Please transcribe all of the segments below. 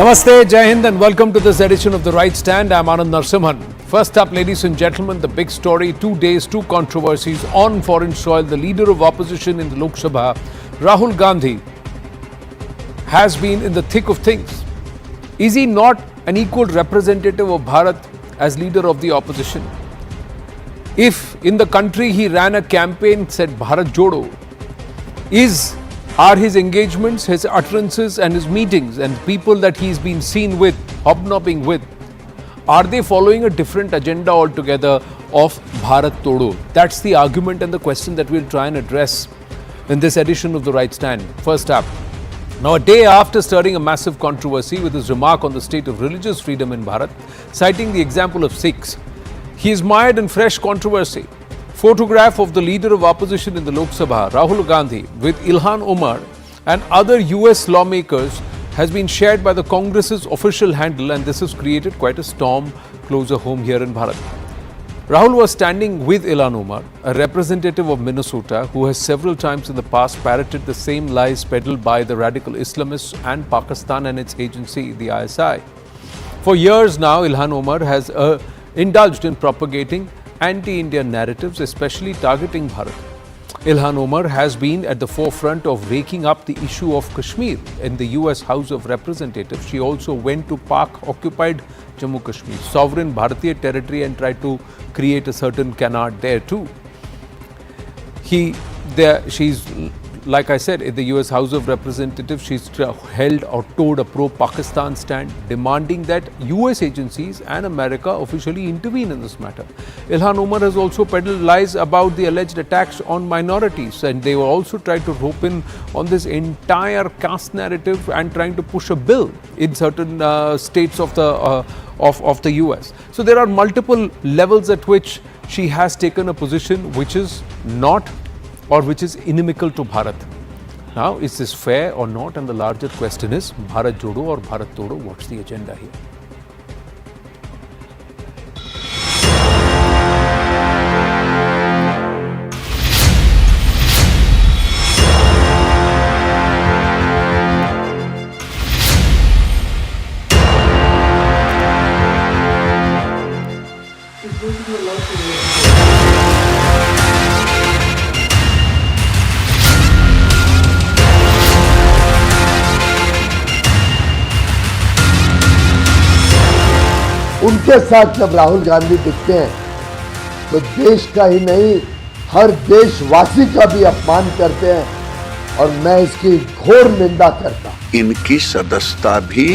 Namaste, Jai Hind, and welcome to this edition of The Right Stand. I'm Anand Narsimhan. First up, ladies and gentlemen, the big story, 2 days, 2 controversies on foreign soil. The leader of opposition in the Lok Sabha, Rahul Gandhi, has been in the thick of things. Is he not an equal representative of Bharat as leader of the opposition? If in the country he ran a campaign, said Bharat Jodo, are his engagements, his utterances and his meetings and people that he's been seen with, hobnobbing with, are they following a different agenda altogether of Bharat Todo? That's the argument and the question that we'll try and address in this edition of The Right Stand. First up, now a day after stirring a massive controversy with his remark on the state of religious freedom in Bharat, citing the example of Sikhs, he is mired in fresh controversy. Photograph of the leader of opposition in the Lok Sabha, Rahul Gandhi, with Ilhan Omar and other US lawmakers has been shared by the Congress's official handle, and this has created quite a storm closer home here in Bharat. Rahul was standing with Ilhan Omar, a representative of Minnesota who has several times in the past parroted the same lies peddled by the radical Islamists and Pakistan and its agency, the ISI. For years now, Ilhan Omar has indulged in propagating anti-Indian narratives, especially targeting Bharat. Ilhan Omar has been at the forefront of raking up the issue of Kashmir in the US House of Representatives. She also went to Pak-occupied Jammu Kashmir, sovereign Bharatiya territory, and tried to create a certain canard there too. She's, like I said, in the US House of Representatives, she's held or towed a pro-Pakistan stand, demanding that US agencies and America officially intervene in this matter. Ilhan Omar has also peddled lies about the alleged attacks on minorities, and they were also trying to rope in on this entire caste narrative and trying to push a bill in certain states of the US. So there are multiple levels at which she has taken a position which is not, or which is inimical to Bharat. Now, is this fair or not? And the larger question is, Bharat Jodo or Bharat Todo? What's the agenda here? उनके साथ जब राहुल गांधी दिखते हैं तो देश का ही नहीं, हर देशवासी का भी अपमान करते हैं, और मैं इसकी घोर निंदा करता। इनकी सदस्यता भी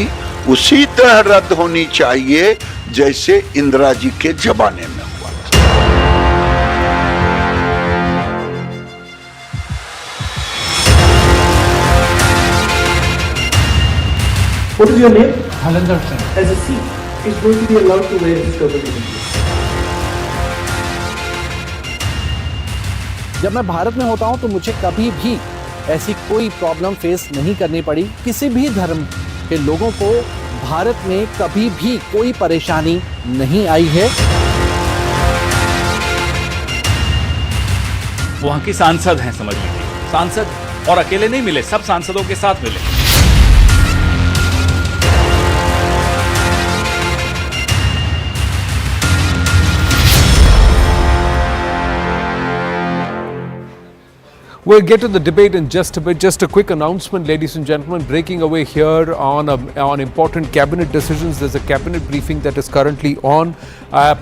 उसी तरह रद्द होनी चाहिए जैसे इंदिरा जी के जमाने में हुआ था। What is your name? Halinder Singh. As a Sikh, is going to be allowed to wear his turban in India. जब मैं भारत में होता हूं तो मुझे कभी भी ऐसी कोई प्रॉब्लम फेस नहीं करनी पड़ी। किसी भी धर्म के लोगों को भारत में कभी भी कोई परेशानी नहीं आई है। वहां की सांसद हैं, समझ लीजिए, सांसद, और अकेले नहीं मिले, सब सांसदों के साथ मिले। We'll get to the debate in just a bit. Just a quick announcement, ladies and gentlemen, breaking away here on important cabinet decisions. There's a cabinet briefing that is currently on.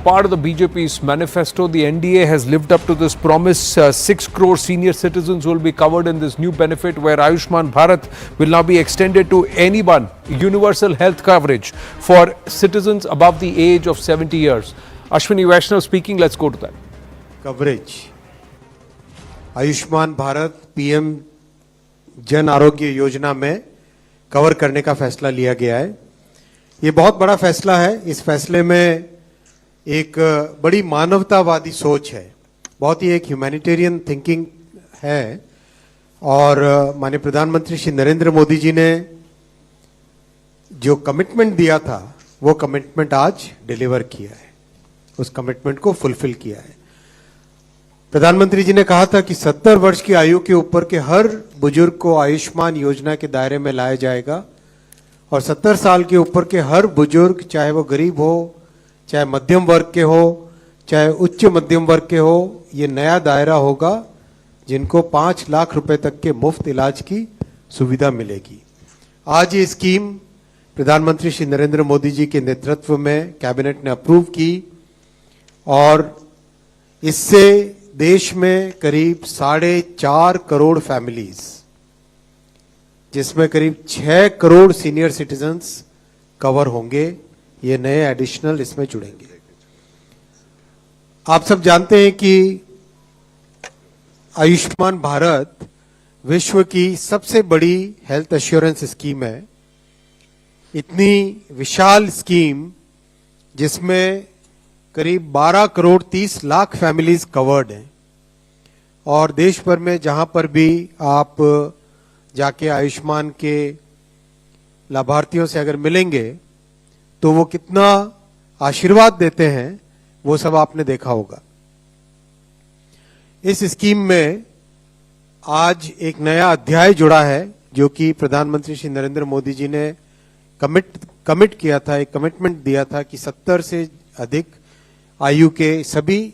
Part of the BJP's manifesto, the NDA has lived up to this promise. 6 crore senior citizens will be covered in this new benefit where Ayushman Bharat will now be extended to anyone. Universal health coverage for citizens above the age of 70 years. Ashwini Vaishnav speaking. Let's go to that. Coverage. Ayushman Bharat PM Jan Arogya Yojana में cover करने का फैसला लिया गया है। ये बहुत बड़ा फैसला है। इस फैसले में एक बड़ी मानवतावादी सोच है, बहुत ही एक ह्यूमैनिटेरियन थिंकिंग है, और माननीय प्रधानमंत्री श्री नरेंद्र मोदी जी ने जो कमिटमेंट दिया था वो कमिटमेंट आज डिलीवर किया है, उस कमिटमेंट को फुलफिल किया है। प्रधानमंत्री जी ने कहा था कि 70 वर्ष की आयु के ऊपर के हर बुजुर्ग को आयुष्मान योजना के दायरे में लाया जाएगा और 70 साल के ऊपर के हर बुजुर्ग, चाहे वो गरीब हो, चाहे मध्यम वर्ग के हो, चाहे उच्च मध्यम वर्ग के हो, ये नया दायरा होगा जिनको 5 लाख रुपए तक के मुफ्त इलाज की सुविधा मिलेगी। आज ये स्कीम प्रधानमंत्री श्री नरेंद्र मोदी जी के नेतृत्व में कैबिनेट ने अप्रूव की और इससे देश में करीब 4.5 करोड़ फैमिलीज, जिसमें करीब 6 करोड़ सीनियर सिटीजन्स कवर होंगे, ये नए एडिशनल इसमें जुड़ेंगे। आप सब जानते हैं कि आयुष्मान भारत विश्व की सबसे बड़ी हेल्थ एश्योरेंस स्कीम है। इतनी विशाल स्कीम जिसमें करीब 12 करोड़ 30 लाख फैमिलीज कवर्ड हैं और देश भर में जहां पर भी आप जाके आयुष्मान के लाभार्थियों से अगर मिलेंगे तो वो कितना आशीर्वाद देते हैं वो सब आपने देखा होगा। इस स्कीम में आज एक नया अध्याय जुड़ा है जो कि प्रधानमंत्री श्री नरेंद्र मोदी जी ने कमिट किया था, एक कमिटमेंट दिया था कि 70 से अधिक आयु के सभी।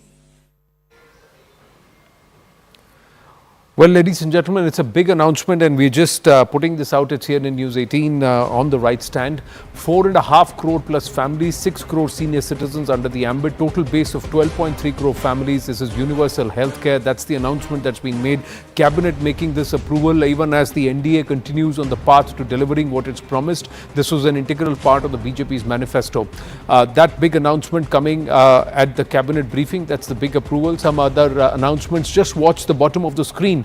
Well, ladies and gentlemen, it's a big announcement and we're just putting this out. It's here in News 18 on the right stand. 4.5 crore plus families, 6 crore senior citizens under the ambit. Total base of 12.3 crore families. This is universal healthcare. That's the announcement that's been made. Cabinet making this approval even as the NDA continues on the path to delivering what it's promised. This was an integral part of the BJP's manifesto. That big announcement coming at the cabinet briefing. That's the big approval. Some other announcements. Just watch the bottom of the screen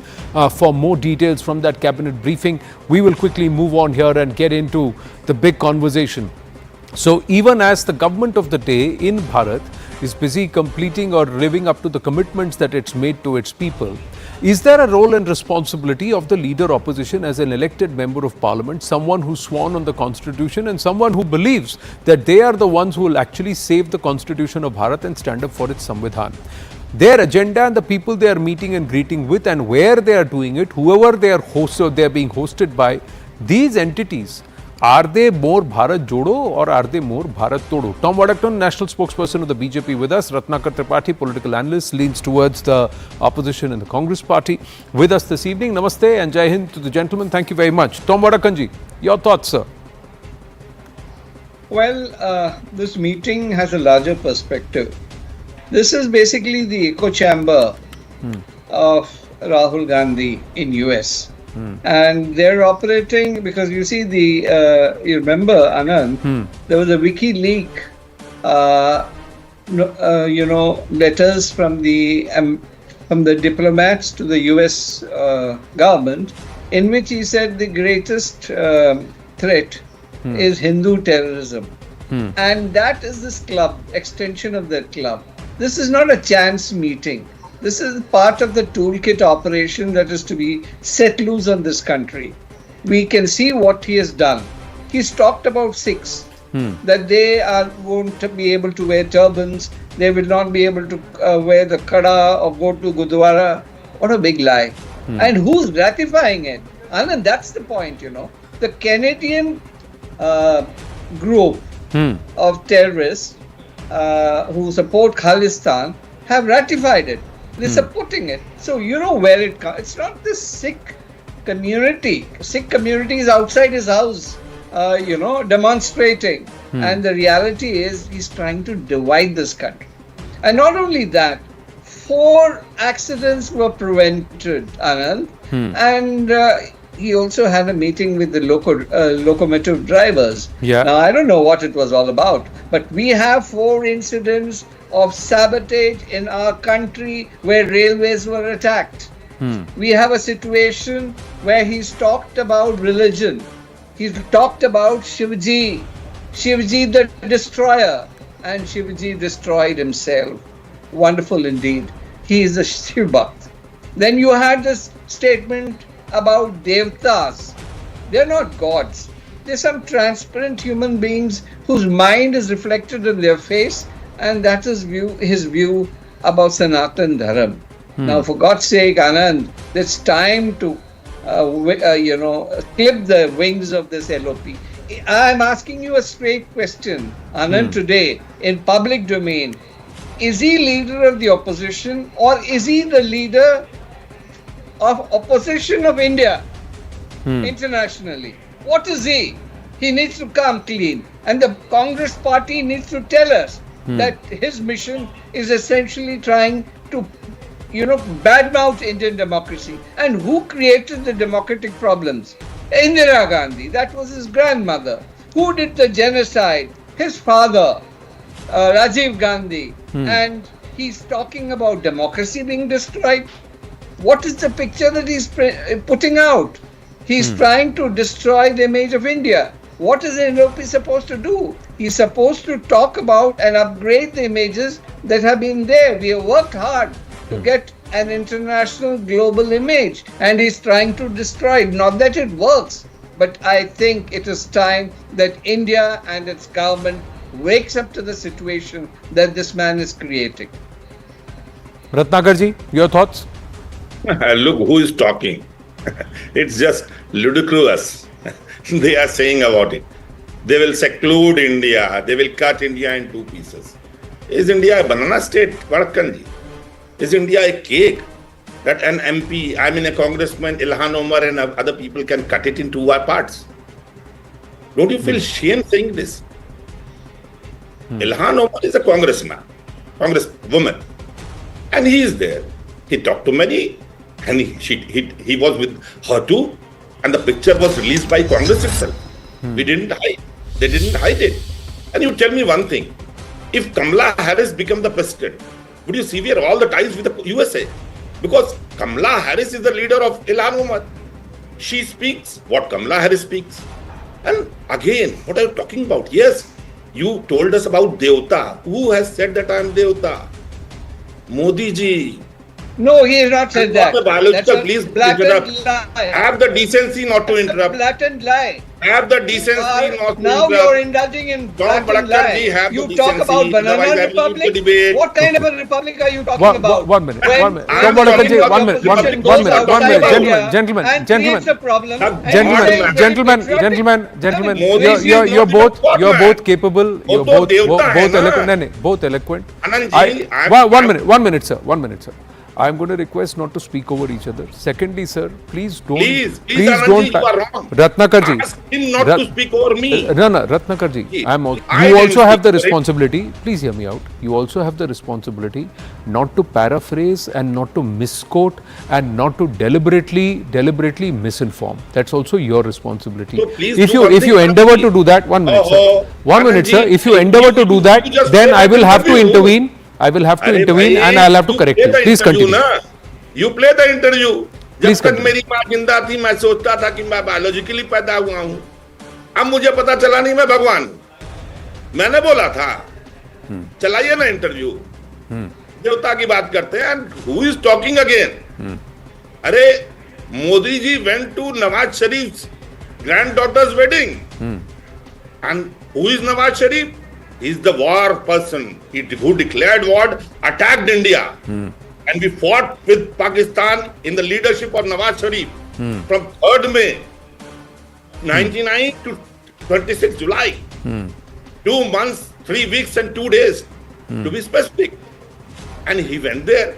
for more details from that cabinet briefing. We will quickly move on here and get into the big conversation. So even as the government of the day in Bharat is busy completing or living up to the commitments that it's made to its people, is there a role and responsibility of the leader opposition as an elected member of parliament, someone who's sworn on the constitution and someone who believes that they are the ones who will actually save the constitution of Bharat and stand up for its Samvidhan? Their agenda and the people they are meeting and greeting with and where they are doing it, whoever they are being hosted by, these entities, are they more Bharat Jodo or are they more Bharat Todo? Tom Waddington, national spokesperson of the BJP with us. Ratnakar Tripathi, political analyst, leans towards the opposition in the Congress party. With us this evening. Namaste and Jai Hind to the gentlemen. Thank you very much. Tom Waddington, your thoughts, sir? Well, this meeting has a larger perspective. This is basically the echo chamber of Rahul Gandhi in US. And they're operating because you see you remember, Anand, there was a WikiLeak, letters from the diplomats to the US government, in which he said the greatest threat is Hindu terrorism. And that is this club, extension of that club. This is not a chance meeting. This is part of the toolkit operation that is to be set loose on this country. We can see what he has done. He's talked about Sikhs, that they won't be able to wear turbans, they will not be able to wear the kada or go to Gurdwara. What a big lie. And who's ratifying it? And that's the point, The Canadian group of terrorists who support Khalistan have ratified it. They're supporting it. So you know where it comes. It's not this Sikh community. Sikh community is outside his house, demonstrating. And the reality is he's trying to divide this country. And not only that, 4 accidents were prevented, Anand. And he also had a meeting with the locomotive drivers. Yeah. Now, I don't know what it was all about, but we have 4 incidents of sabotage in our country where railways were attacked. We have a situation where he's talked about religion. He's talked about Shivji the destroyer, and Shivji destroyed himself. Wonderful indeed. He is a Shiv Bhakt. Then you had this statement about Devtas. They're not gods. They're some transparent human beings whose mind is reflected in their face, and that is his view about Sanatan Dharam. Now, for God's sake, Anand, it's time to, clip the wings of this LOP. I'm asking you a straight question, Anand, today in public domain. Is he leader of the opposition or is he the leader of opposition of India internationally? What is he? He needs to come clean. And the Congress party needs to tell us that his mission is essentially trying to, badmouth Indian democracy. And who created the democratic problems? Indira Gandhi. That was his grandmother. Who did the genocide? His father, Rajiv Gandhi. And he's talking about democracy being destroyed. What is the picture that he's putting out? He's trying to destroy the image of India. What is the NLP supposed to do? He's supposed to talk about and upgrade the images that have been there. We have worked hard to get an international global image, and he's trying to destroy it. Not that it works, but I think it is time that India and its government wakes up to the situation that this man is creating. Ratnakar ji, your thoughts? Look who is talking. It's just ludicrous. They are saying about it. They will seclude India. They will cut India in two pieces. Is India a banana state, Bharat? Is India a cake that an MP, a congressman, Ilhan Omar and other people can cut it in two parts? Don't you feel shame saying this? Ilhan Omar is a congresswoman, and he is there. He talked to many, and he was with her too, and the picture was released by Congress itself. We didn't hide. They didn't hide it. And you tell me one thing: if Kamala Harris become the president, would you sever all the ties with the USA? Because Kamala Harris is the leader of Ilhan Omar. She speaks what Kamala Harris speaks. And again, what are you talking about? Yes, you told us about Devta. Who has said that I am Devta? Modi ji. No, he has not said that. That's a please blatant lie. Have the decency not to interrupt. Blatant lie. Have the decency not to now interrupt. You're indulging in blatant lie. You talk about banana republic. What kind of a republic are you talking about? One minute. When One minute. the Gentlemen, opposition goes outside India gentlemen, and gentlemen. creates a problem. Gentlemen, you're both capable. You're both eloquent. One minute, sir. I'm going to request not to speak over each other. Secondly, sir, please don't. Please don't. You are wrong. Ratnakar ji. Ask him not to speak over me. No, Ratnakar ji. You also have the responsibility. Please hear me out. You also have the responsibility not to paraphrase and not to misquote and not to deliberately misinform. That's also your responsibility. So please if you endeavor to do that, 1 minute, sir. 1 minute, sir. If you endeavor to do that, then I will have to intervene. And I'll have to correct you. Please continue. You play the interview. Please जब तक मेरी माँ जिंदा थी मैं सोचता था कि मैं बायोलॉजिकली पैदा हुआ हूँ. अब मुझे पता चला नहीं मैं भगवान हूँ. मैंने बोला था चलाइए ना इंटरव्यू. देवता की बात करते हैं. And who is talking again? अरे Modi ji went to Nawaz Sharif's granddaughter's wedding. And who is Nawaz Sharif? He is the war person. Who declared war, attacked India. And we fought with Pakistan in the leadership of Nawaz Sharif from 3rd May 99 to 26 July. 2 months, 3 weeks and 2 days to be specific. And he went there.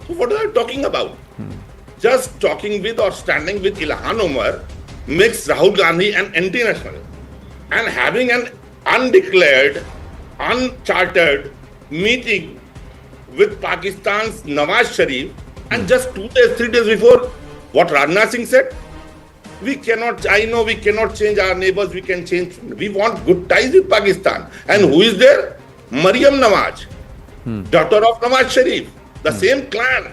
So what are you talking about? Just talking with or standing with Ilhan Omar makes Rahul Gandhi an anti-national. And having an undeclared, unchartered meeting with Pakistan's Nawaz Sharif, and just 2 days, 3 days before, what Rajnath Singh said, I know we cannot change our neighbors, we want good ties with Pakistan. And who is there? Maryam Nawaz, daughter of Nawaz Sharif, the same clan.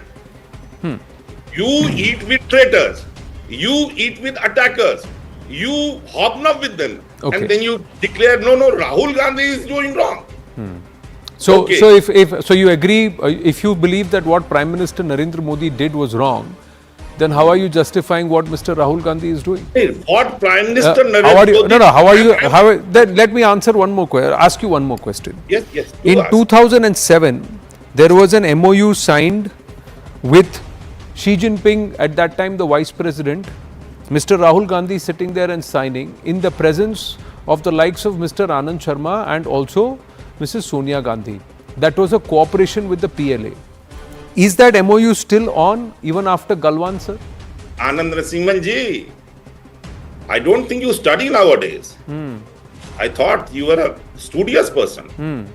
You eat with traitors, you eat with attackers, you hobnob with them. Okay. And then you declare, no, Rahul Gandhi is doing wrong. So, Okay. so you agree, if you believe that what Prime Minister Narendra Modi did was wrong, then how are you justifying what Mr. Rahul Gandhi is doing? What Prime Minister Then let me answer ask you one more question. Yes. In 2007, there was an MOU signed with Xi Jinping, at that time the Vice President, Mr. Rahul Gandhi sitting there and signing in the presence of the likes of Mr. Anand Sharma and also Mrs. Sonia Gandhi. That was a cooperation with the PLA. Is that MOU still on even after Galwan, sir? Anand Narasimhan ji, I don't think you study nowadays. I thought you were a studious person.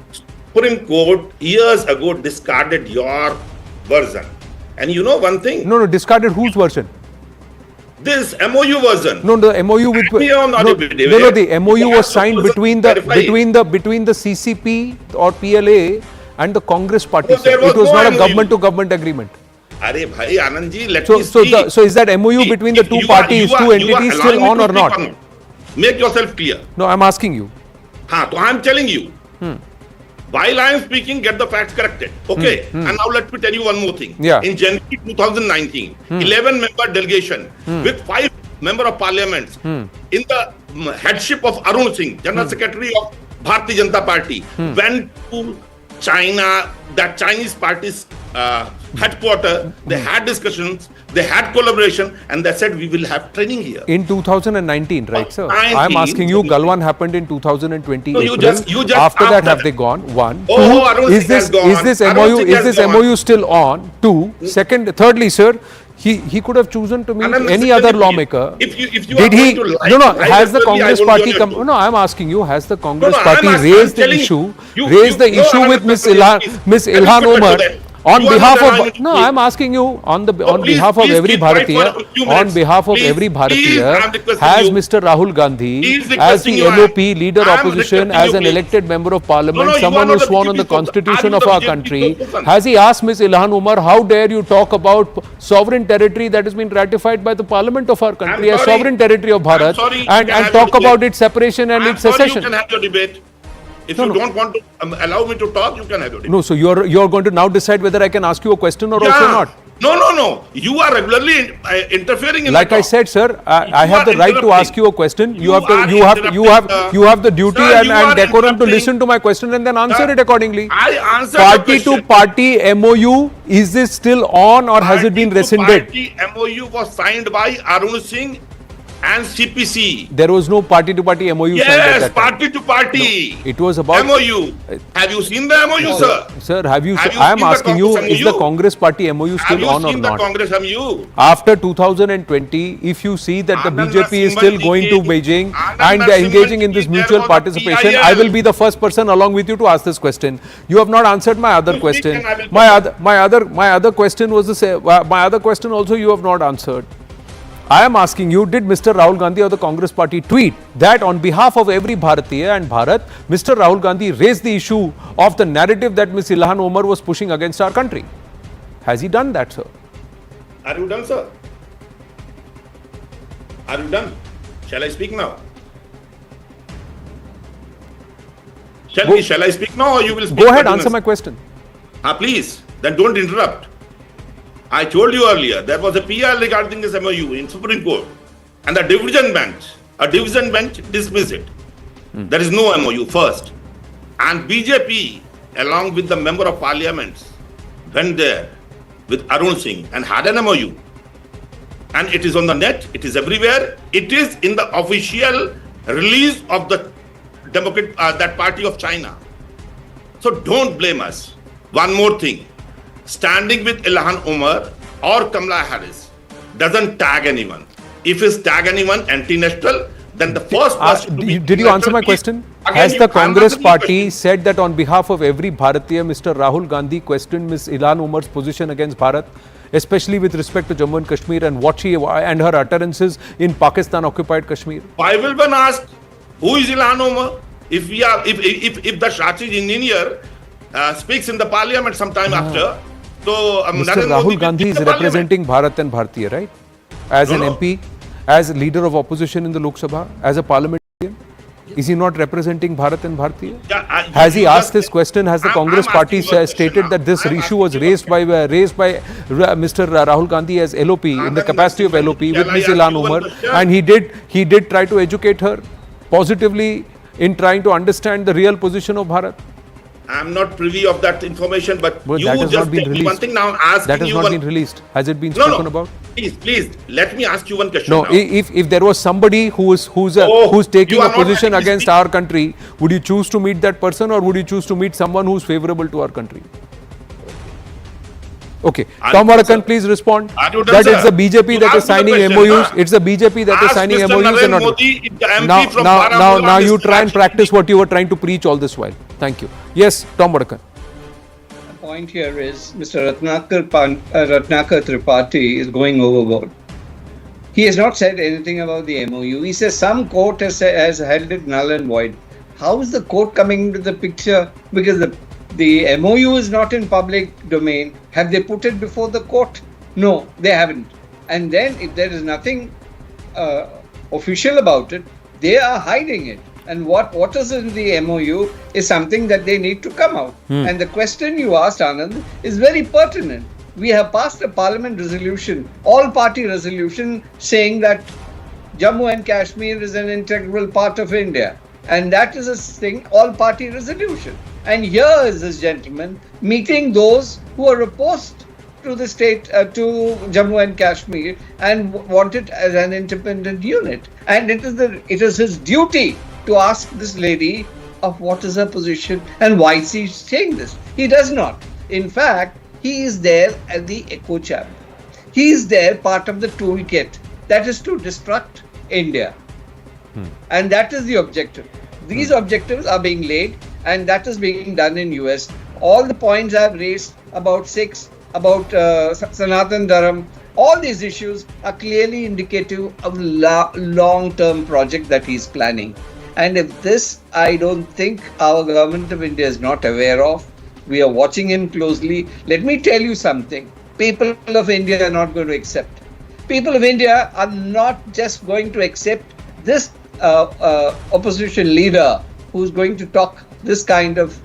Supreme Court years ago discarded your version. And you know one thing? No, discarded whose version? This MOU version. No, the MOU with the MOU was signed between the CCP or PLA and the Congress party. No, there was it was no not a MOU. government to government agreement. Arey bhai, Anand ji, let me So speak. is that MOU between the two parties, two entities still on or not? Make yourself clear. No, I'm asking you. So I'm telling you. While I am speaking, get the facts corrected. Okay. And now let me tell you one more thing. Yeah. In January 2019, 11-member delegation with 5 member of parliaments in the headship of Arun Singh, General Secretary of Bharatiya Janata Party, went to China, that Chinese party's headquarters. They had discussions, they had collaboration, and they said we will have training here. In 2019, right, sir? 19. I'm asking you, Galwan happened in 2020. No, you April. just After that, after have they gone? One. Oh, Two, Arun is Singh this has gone. is this Arun MOU Singh is has this gone. MOU still on? Two. Second, thirdly, sir, he could have chosen to meet Anand, any listen other to me. lawmaker. If you Did are he? going to lie, No. lie Has the regularly, I Congress won't party join come? your No, I'm asking you. Has the Congress I'm party asking- raised the telling issue? you- Raised the no, issue Anand, with Miss please, Ilhan, please. Miss Let me Ilhan put it Omar. to them. On You are behalf not allowing me of to no, speak. I'm asking you on please, behalf of please every keep quiet for Bharatiya, a few on minutes. behalf of Please, every please, Bharatiya, I'm requesting has you. Mr. Rahul Gandhi He's as requesting the you, LOP leader I'm opposition, requesting as you, an please. elected member of parliament, No, you someone are not who's the sworn on the BJP person. constitution I'm of the our BJP country. person. Has he asked Miss Ilhan Omar, how dare you talk about sovereign territory that has been ratified by the parliament of our country as sorry. sovereign territory of Bharat, sorry, you and can have talk your about debate. its separation and I'm its sorry, secession? you can have your debate. If No, you no. don't want to allow me to talk, you can have your debate. No, so you're going to now decide whether I can ask you a question or also not. No. You are regularly interfering in Like the I talk. said, sir, I You have are the right to interrupting. ask you a question. You have are the duty Sir, and you are decorum to interrupting. listen to my question and then answer Sir, it accordingly. I answered Party your to question. party MOU, is this still on or has it been rescinded? Party MOU was signed by Arun Singh and CPC. There was no party to party MOU signed at Yes, that time. party to party. No, it was about MOU. Have you seen the MOU, sir? Sir, have you Have you I am seen the asking you, Congress is the MOU? Congress party MOU Have still you on or seen the not? Congress MOU? After 2020, if you see that the Anand BJP is Narasimhan still ji going to ke- Beijing Anand and they are Narasimhan engaging ji in this ke mutual there was a participation, PIL. I will be the first person along with you to ask this question. You have not answered my other You question. speak and I will My other question was the same. My other question also you have not answered. I am asking you, did Mr. Rahul Gandhi of the Congress party tweet that on behalf of every Bharatiya and Bharat, Mr. Rahul Gandhi raised the issue of the narrative that Ms. Ilhan Omar was pushing against our country? Has he done that, sir? Are you done, sir? Are you done? Shall I speak now? Shall I speak now or you will speak? Go ahead, continuously? answer my question. Please, then don't interrupt. I told you earlier, there was a PR regarding this MOU in Supreme Court and a division bench dismissed it. There is no MOU first. And BJP, along with the member of parliaments, went there with Arun Singh and had an MOU. And it is on the net, it is everywhere. It is in the official release of the that party of China. So don't blame us. One more thing. Standing with Ilhan Omar or Kamala Harris doesn't tag anyone. If it's tag anyone anti-national, then the first person to be Did you answer my question? Has the Congress party said that on behalf of every Bharatiya, Mr. Rahul Gandhi questioned Ms. Ilhan Omar's position against Bharat, especially with respect to Jammu and Kashmir and what she and her utterances in Pakistan occupied Kashmir? Why will one ask who is Ilhan Omar? If the Shachi engineer speaks in the parliament sometime after, so Mr. Rahul Gandhi is representing Bharat and Bharatiya, right? As an MP, as leader of opposition in the Lok Sabha, as a parliamentarian, is he not representing Bharat and Bharatiya? Has he asked this question? Has the Congress party stated that this issue was raised by Mr. Rahul Gandhi as LOP in the capacity of LOP with Ms. Ilhan Omar, and he did try to educate her positively in trying to understand the real position of Bharat? I'm not privy of that information, but you that has just not been tell me released. one thing now. I'm asking That has you not one. been released. Has it been No, spoken no. about? Please, let me ask you one question No, now. if there was somebody who's taking you a are not position letting me against speak. our country, would you choose to meet that person, or would you choose to meet someone who's favorable to our country? Okay, Are Tom you done, Varakan, sir? please respond. Are you done, That sir? it's the BJP You that is asked me the signing question, MOUs. na? It's the BJP that is Ask signing Mr. MOUs and Narendra not. Modi, the MP from Now Baramulla, you Mr. try and Rajiv practice Gandhi. what you were trying to preach all this while. Thank you. Yes, Tom Varakan. The point here is Mr. Ratnakar Tripathi is going overboard. He has not said anything about the MOU. He says some court has held it null and void. How is the court coming into the picture? Because the MOU is not in public domain. Have they put it before the court? No, they haven't. And then if there is nothing official about it, they are hiding it. And what is in the MOU is something that they need to come out. And the question you asked, Anand, is very pertinent. We have passed a parliament resolution, all-party resolution, saying that Jammu and Kashmir is an integral part of India. And that is a thing, all-party resolution. And here is this gentleman meeting those who are opposed to the state, to Jammu and Kashmir, and want it as an independent unit. And it is his duty to ask this lady of what is her position and why she's saying this. He does not. In fact, he is there as the echo chamber. He is there part of the toolkit that is to destruct India. And that is the objective. These objectives are being laid, and that is being done in US. All the points I've raised about Sikhs, about Sanatan Dharam, all these issues are clearly indicative of the long-term project that he's planning. And if this, I don't think our government of India is not aware of. We are watching him closely. Let me tell you something. People of India are not going to accept. People of India are not just going to accept this opposition leader who's going to talk this kind of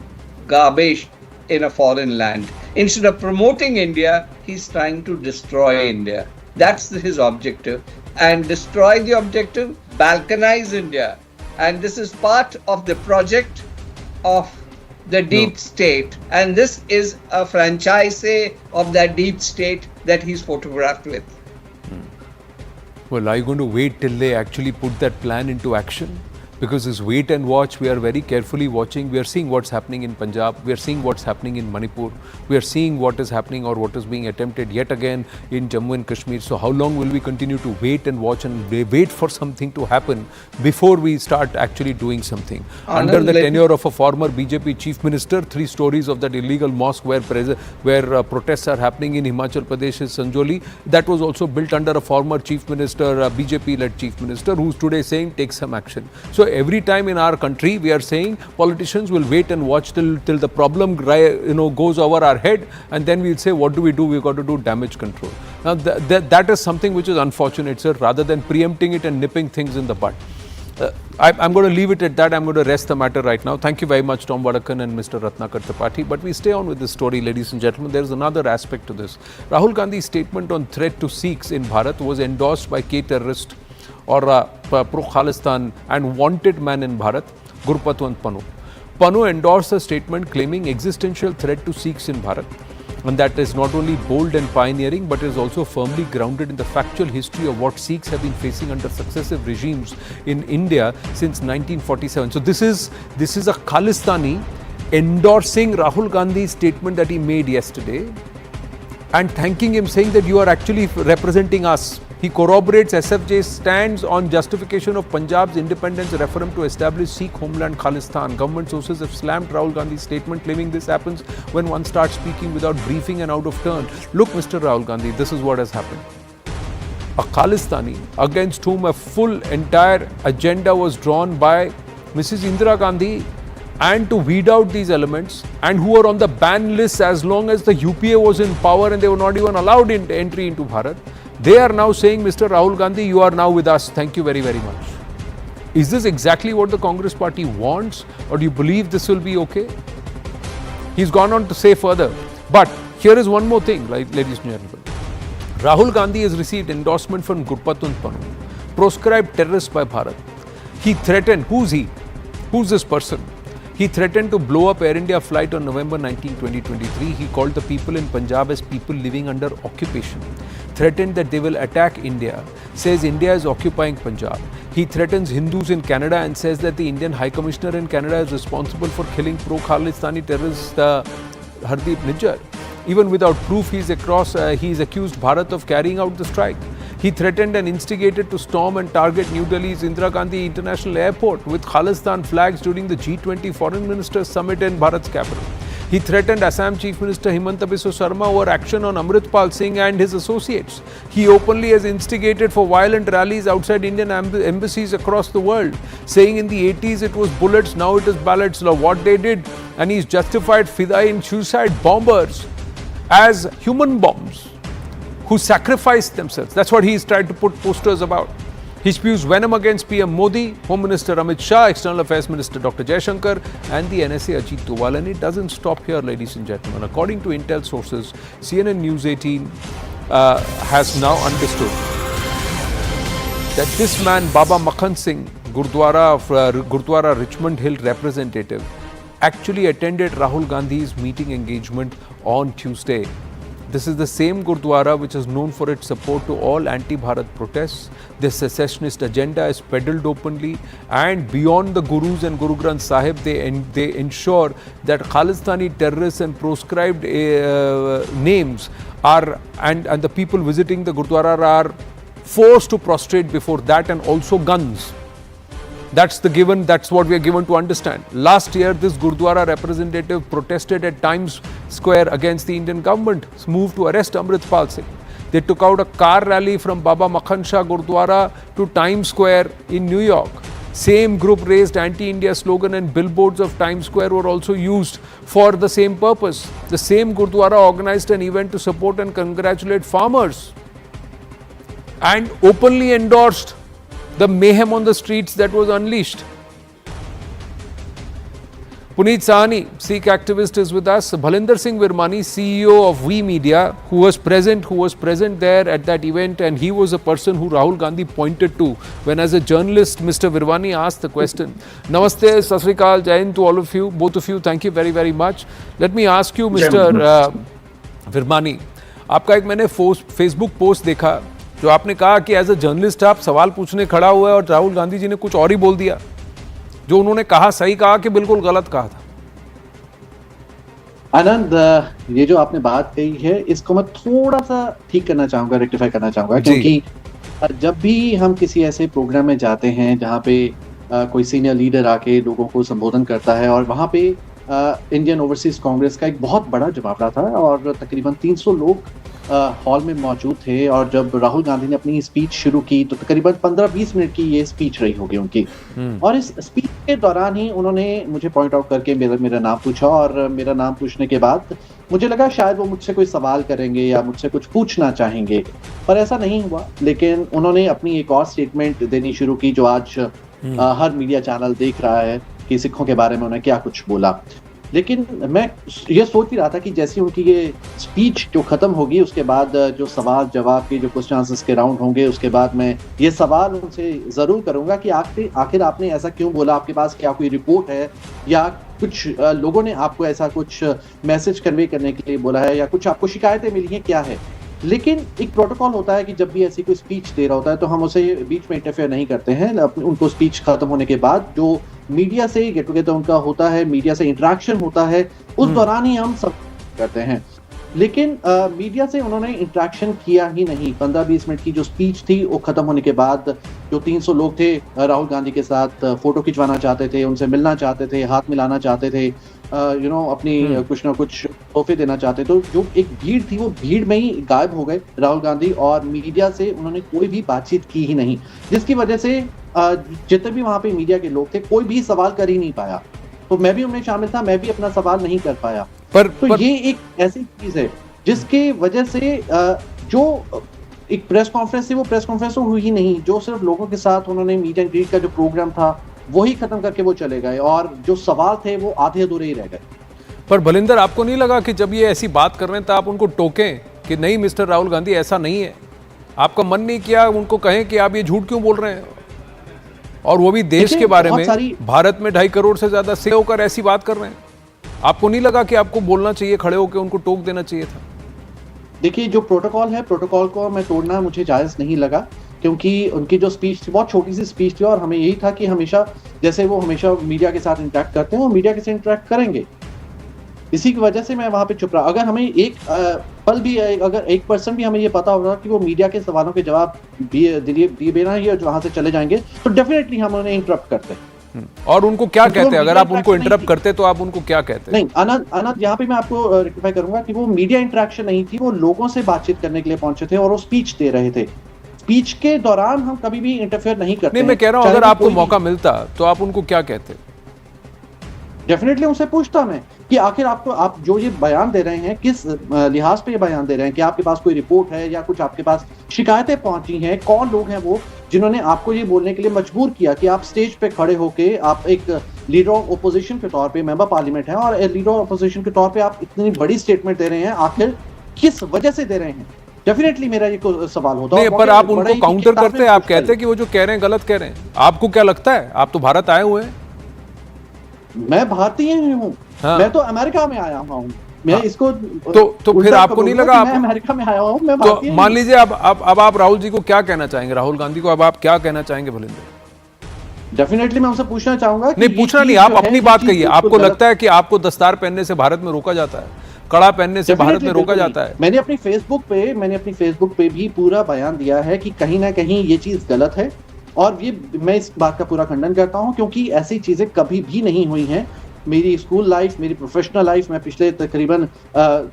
garbage in a foreign land. Instead of promoting India, he's trying to destroy India. That's his objective. And destroy the objective, balkanize India. And this is part of the project of the deep state. And this is a franchise of that deep state that he's photographed with. Well, are you going to wait till they actually put that plan into action? Because this wait and watch, we are very carefully watching. We are seeing what's happening in Punjab. We are seeing what's happening in Manipur. We are seeing what is happening or what is being attempted yet again in Jammu and Kashmir. So how long will we continue to wait and watch and wait for something to happen before we start actually doing something? Under the tenure of a former BJP chief minister, 3 stories of that illegal mosque where protests are happening in Himachal Pradesh's Sanjoli, that was also built under a former chief minister, BJP-led chief minister, who's today saying take some action. So every time in our country we are saying politicians will wait and watch till the problem goes over our head, and then we'll say what do? We've got to do damage control. Now that is something which is unfortunate, sir, rather than preempting it and nipping things in the bud. I'm going to leave it at that. I'm going to rest the matter right now. Thank you very much, Tom Varakan and Mr. Ratnakar Tripathi. But we stay on with this story, ladies and gentlemen. There's another aspect to this. Rahul Gandhi's statement on threat to Sikhs in Bharat was endorsed by K-terrorist or pro-Khalistan and wanted man in Bharat, Gurpatwant Pannu. Pannu endorsed a statement claiming existential threat to Sikhs in Bharat. And that is not only bold and pioneering, but is also firmly grounded in the factual history of what Sikhs have been facing under successive regimes in India since 1947. So this is a Khalistani endorsing Rahul Gandhi's statement that he made yesterday and thanking him, saying that you are actually representing us. He corroborates SFJ's stands on justification of Punjab's independence referendum to establish Sikh homeland Khalistan. Government sources have slammed Rahul Gandhi's statement, claiming this happens when one starts speaking without briefing and out of turn. Look, Mr. Rahul Gandhi, this is what has happened. A Khalistani against whom a full entire agenda was drawn by Mrs. Indira Gandhi, and to weed out these elements, and who were on the ban list as long as the UPA was in power and they were not even allowed entry into Bharat. They are now saying, Mr. Rahul Gandhi, you are now with us. Thank you very, very much. Is this exactly what the Congress party wants, or do you believe this will be okay? He's gone on to say further. But here is one more thing, ladies and gentlemen. Rahul Gandhi has received endorsement from Gurpatwant Pannu, proscribed terrorist by Bharat. He threatened, who's he? Who's this person? He threatened to blow up Air India flight on November 19, 2023. He called the people in Punjab as people living under occupation. Threatened that they will attack India. Says India is occupying Punjab. He threatens Hindus in Canada and says that the Indian High Commissioner in Canada is responsible for killing pro-Khalistani terrorist Hardeep Nijjar. Even without proof, he is accused Bharat of carrying out the strike. He threatened and instigated to storm and target New Delhi's Indira Gandhi International Airport with Khalistan flags during the G20 Foreign Ministers Summit in Bharat's capital. He threatened Assam Chief Minister Himanta Biswa Sarma over action on Amritpal Singh and his associates. He openly has instigated for violent rallies outside Indian embassies across the world, saying in the 80s it was bullets, now it is ballots. What they did, and he's justified Fidai suicide bombers as human bombs who sacrificed themselves. That's what he's tried to put posters about. He spews venom against PM Modi, Home Minister Amit Shah, External Affairs Minister Dr. Jaishankar and the NSA Ajit Doval. And it doesn't stop here, ladies and gentlemen. According to intel sources, CNN News 18 has now understood that this man, Baba Makhan Singh, Gurdwara Richmond Hill representative, actually attended Rahul Gandhi's meeting engagement on Tuesday. This is the same Gurdwara which is known for its support to all anti-Bharat protests. The secessionist agenda is peddled openly, and beyond the Gurus and Guru Granth Sahib, they ensure that Khalistani terrorists and proscribed names are, and the people visiting the Gurdwara are forced to prostrate before that, and also guns. That's the given, that's what we are given to understand. Last year, this Gurdwara representative protested at Times Square against the Indian government's move to arrest Amritpal Singh. They took out a car rally from Baba Makhan Shah Gurdwara to Times Square in New York. Same group raised anti-India slogan, and billboards of Times Square were also used for the same purpose. The same Gurdwara organized an event to support and congratulate farmers and openly endorsed the mayhem on the streets that was unleashed. Puneet Sahani, Sikh activist, is with us. Bhalinder Singh Virmani, CEO of We Media, who was present there at that event, and he was a person who Rahul Gandhi pointed to when, as a journalist, Mr. Virmani asked the question. Namaste, Sat Sri Akal, Jai Hind to all of you, both of you. Thank you very, very much. Let me ask you, Mr. Virmani, आपका एक मैंने Facebook post देखा जो आपने कहा कि as a journalist आप सवाल पूछने खड़ा हुआ है और राहुल गांधी जी ने कुछ और ही बोल दिया, जो उन्होंने कहा सही कहा कि बिल्कुल गलत कहा था। आनंद, ये जो आपने बात कही है इसको मैं थोड़ा सा ठीक करना चाहूंगा, रेक्टिफाई करना चाहूंगा, क्योंकि जब भी हम किसी ऐसे प्रोग्राम में जाते हैं जहाँ पे कोई सीनियर लीडर आके लोगों को संबोधन करता है, और वहाँ पे इंडियन ओवरसीज कांग्रेस का एक बहुत बड़ा जमावड़ा था और तकरीबन 300 लोग हॉल में मौजूद थे, और जब राहुल गांधी ने अपनी स्पीच शुरू की तो तकरीबन 15-20 मिनट की ये स्पीच रही होगी उनकी। और इस स्पीच के दौरान ही उन्होंने मुझे पॉइंट आउट करके मेरा नाम पूछा, और मेरा नाम पूछने के बाद मुझे लगा शायद वो मुझसे कोई सवाल करेंगे या मुझसे कुछ पूछना चाहेंगे, पर ऐसा नहीं हुआ। लेकिन उन्होंने अपनी एक और स्टेटमेंट देनी शुरू की जो आज हर मीडिया चैनल देख रहा है कि सिखों के बारे में उन्होंने क्या कुछ बोला। लेकिन मैं ये सोच ही रहा था कि जैसे उनकी ये स्पीच जो खत्म होगी उसके बाद जो सवाल जवाब के जो क्वेश्चन आंसर्स के राउंड होंगे, उसके बाद मैं ये सवाल उनसे जरूर करूंगा कि आखिर आपने ऐसा क्यों बोला, आपके पास क्या कोई रिपोर्ट है या कुछ लोगों ने आपको ऐसा कुछ मैसेज कन्वे करने के लिए बोला है या कुछ आपको शिकायतें मिली हैं, क्या है। लेकिन एक प्रोटोकॉल होता है कि जब भी ऐसी कोई स्पीच दे रहा होता है तो हम उसे बीच में इंटरफेयर नहीं करते हैं। उनको स्पीच खत्म होने के बाद जो मीडिया से गेट टुगेदर उनका होता है, मीडिया से इंटरेक्शन होता है, उस दौरान ही हम सब करते हैं। लेकिन मीडिया से उन्होंने इंटरेक्शन किया ही नहीं। 15-20 मिनट की जो स्पीच थी वो खत्म होने के बाद जो 300 लोग थे राहुल गांधी के साथ फोटो खिंचवाना चाहते थे, उनसे मिलना चाहते थे, हाथ मिलाना चाहते थे, अपनी कुछ ना कुछ तोहफे देना चाहते, तो जो एक भीड़ थी वो भीड़ में ही गायब हो गए राहुल गांधी, और मीडिया से उन्होंने कोई भी बातचीत की ही नहीं, जिसकी वजह से जितने भी वहां पे मीडिया के लोग थे कोई भी सवाल कर ही नहीं पाया। तो मैं भी उनमें शामिल था, मैं भी अपना सवाल नहीं कर पाया। तो ये एक ऐसी चीज है जिसकी वजह से जो एक प्रेस कॉन्फ्रेंस थी वो प्रेस कॉन्फ्रेंस तो हुई ही नहीं, जो सिर्फ लोगों के साथ उन्होंने मीट एंड ग्रीट का जो प्रोग्राम था वही खत्म करके वो चले गए, और जो सवाल थे वो आधे अधूरे ही रह गए। पर भलिंदर, आपको नहीं लगा कि जब ये ऐसी बात कर रहे हैं तो आप उनको टोकें कि नहीं मिस्टर राहुल गांधी ऐसा नहीं है? आपका मन नहीं किया उनको कहें कि आप ये झूठ क्यों बोल रहे हैं? और वो भी देश के बारे में, सारी... भारत में 2.5 करोड़ से ज्यादा सिख होकर ऐसी बात कर रहे हैं। आपको नहीं लगा कि आपको बोलना चाहिए, खड़े होकर उनको टोक देना चाहिए था? देखिए, जो प्रोटोकॉल है, प्रोटोकॉल को मैं तोड़ना मुझे जायज नहीं लगा, क्योंकि उनकी जो स्पीच थी बहुत छोटी सी स्पीच थी, और हमें यही था कि हमेशा जैसे वो हमेशा मीडिया के साथ इंटरेक्ट करते हैं, वो मीडिया के साथ इंटरेक्ट करेंगे। इसी की वजह से मैं वहां पे चुप रहा। अगर हमें एक पल भी, अगर 1% भी हमें ये पता होगा कि वो मीडिया के सवालों के जवाब दिए बिना ही वहां से चले जाएंगे, तो डेफिनेटली हम उन्हें इंटरप्ट करते हैं। और उनको क्या कहते हैं? अगर आप उनको इंटरप्ट करते तो आप उनको क्या कहते? नहीं, अनंत, यहाँ पे मैं आपको रेक्टिफाई करूंगा कि वो मीडिया इंटरेक्शन नहीं थी, वो लोगों से बातचीत करने के लिए पहुंचे थे और वो स्पीच दे रहे थे। स्पीच के दौरान हम कभी भी इंटरफेयर नहीं करते। नहीं, मैं कह रहा हूं अगर आपको मौका मिलता तो आप उनको क्या कहते? डेफिनेटली उनसे पूछता मैं कि आखिर आप जो ये बयान दे रहे हैं, किस लिहाज पे ये बयान दे रहे हैं? कि आपके पास कोई रिपोर्ट है या कुछ आपके पास शिकायतें पहुंची हैं? कौन लोग हैं वो जिन्होंने आपको ये बोलने के लिए मजबूर किया कि आप स्टेज पे खड़े होके आप एक लीडर ऑफ ओपोजिशन के तौर पे, मेंबर पार्लियामेंट है और लीडर ऑफ ओपोजिशन के तौर पे आप इतनी बड़ी स्टेटमेंट दे रहे हैं, आखिर किस वजह से दे रहे हैं? डेफिनेटली मेरा ये सवाल होता है। पर आप उनको काउंटर करते हैं, आप कहते हैं कि वो जो कह रहे हैं गलत कह रहे हैं। आपको क्या लगता है? आप तो भारत आए हुए हैं। मैं भारतीय ही हूँ। हाँ। मैं तो अमेरिका में आया हूँ। मैं हाँ। इसको तो फिर आपको नहीं लगा मैं अमेरिका में आया हूँ, मैं तो मान लीजिए अब आप राहुल जी को क्या कहना चाहेंगे? राहुल गांधी को अब आप क्या कहना चाहेंगे? भलिंदर, डेफिनेटली मैं उनसे पूछना चाहूंगा। नहीं, पूछना नहीं, आप अपनी बात कहिए। आपको लगता है कि आपको दस्तार पहनने से भारत में रोका जाता है, कड़ा पहनने से भारत में रोका जाता है? मैंने अपनी फेसबुक पे भी पूरा बयान दिया है कि कहीं ना कहीं ये चीज गलत है, और ये मैं इस बात का पूरा खंडन करता हूं, क्योंकि ऐसी चीजें कभी भी नहीं हुई हैं। मेरी स्कूल लाइफ, मेरी प्रोफेशनल लाइफ, मैं पिछले तकरीबन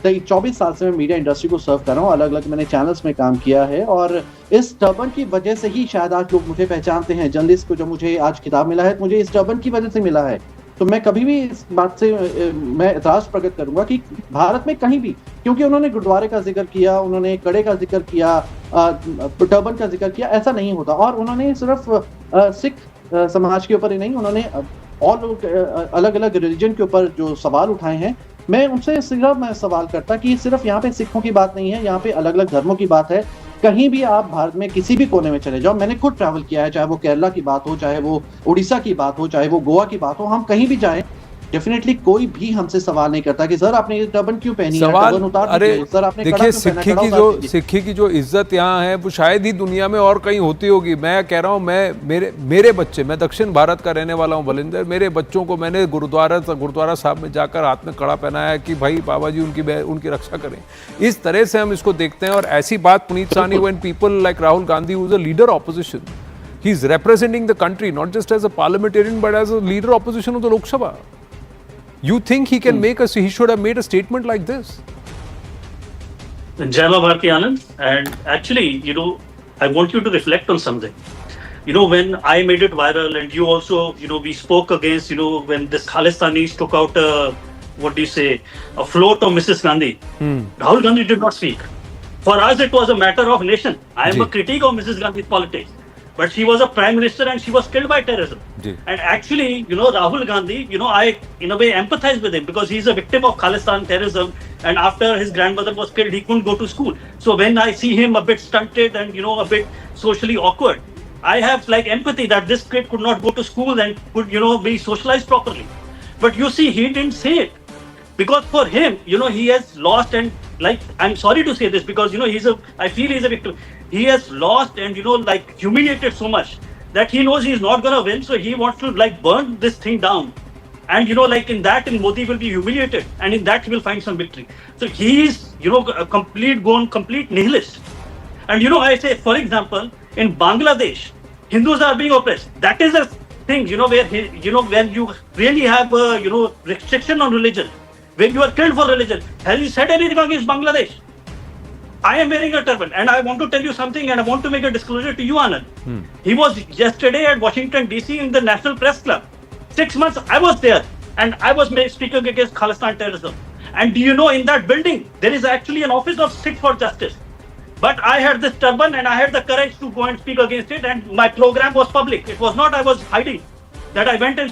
24 साल से मैं मीडिया इंडस्ट्री को सर्व कर रहा हूँ। अलग अलग मैंने चैनल्स में काम किया है, और इस टर्बन की वजह से ही शायद आज लोग मुझे पहचानते हैं। जर्नलिस्ट को जो मुझे आज खिताब मिला है, मुझे इस टर्बन की वजह से मिला है। तो मैं कभी भी इस बात से मैं एतराज प्रकट करूंगा कि भारत में कहीं भी, क्योंकि उन्होंने गुरुद्वारे का जिक्र किया, उन्होंने कड़े का जिक्र किया, टर्बन का जिक्र किया, ऐसा नहीं होता। और उन्होंने सिर्फ सिख समाज के ऊपर ही नहीं, उन्होंने और लोग अलग अलग रिलीजन के ऊपर जो सवाल उठाए हैं, मैं उनसे सिर्फ मैं सवाल करता कि सिर्फ यहाँ पे सिखों की बात नहीं है, यहाँ पे अलग अलग धर्मों की बात है। कहीं भी आप भारत में किसी भी कोने में चले जाओ, मैंने खुद ट्रैवल किया है, चाहे वो केरला की बात हो, चाहे वो उड़ीसा की बात हो, चाहे वो गोवा की बात हो, हम कहीं भी जाएं, डेफिनेटली कोई भी हमसे सवाल नहीं करता कि सर आपने ये टर्बन क्यों पहनी है, टर्बन उतार दीजिए, सर आपने देखिए, सिक्खी की जो इज्जत यहाँ है वो शायद ही दुनिया में और कहीं होती होगी। मैं कह रहा हूँ, मेरे बच्चे, मैं दक्षिण भारत का रहने वाला हूँ बलिंदर, मेरे बच्चों को मैंने गुरुद्वारा साहब में जाकर हाथ में कड़ा पहनाया है कि भाई बाबा जी उनकी रक्षा करें। इस तरह से हम इसको देखते हैं। और ऐसी बात Puneet Sahni, when people like Rahul Gandhi who is a leader opposition, he is representing the country not just as a parliamentarian but as a leader opposition of the Lok Sabha. You think he can he should have made a statement like this? Jai Bharatiya Anand, and actually, I want you to reflect on something. When I made it viral, and you also, we spoke against, when this Khalistanis took out a float of Mrs. Gandhi. Rahul Gandhi did not speak. For us, it was a matter of nation. I am a critique of Mrs. Gandhi's politics. But she was a prime minister and she was killed by terrorism. And actually, Rahul Gandhi, I in a way empathize with him because he's a victim of Khalistan terrorism. And after his grandmother was killed, he couldn't go to school. So when I see him a bit stunted and, a bit socially awkward, I have empathy that this kid could not go to school and could, be socialized properly. But you see, he didn't say it. Because for him, he has lost, and I'm sorry to say this because, I feel he's a victim. He has lost and, humiliated so much that he knows he's not going to win. So he wants to burn this thing down. And, in that, Modi will be humiliated. And in that, he will find some victory. So he is, a complete nihilist. And, I say, for example, in Bangladesh, Hindus are being oppressed. That is a thing, where, when you really have, restriction on religion, when you are killed for religion. Has he said anything against Bangladesh? I am wearing a turban, and I want to tell you something, and I want to make a disclosure to you, Anand. He was yesterday at Washington, D.C. in the National Press Club. 6 months, I was there, and I was speaking against Khalistan terrorism. And do you know, in that building, there is actually an office of Sikhs for Justice. But I had this turban, and I had the courage to go and speak against it, and my program was public. It was not I was hiding, that I went and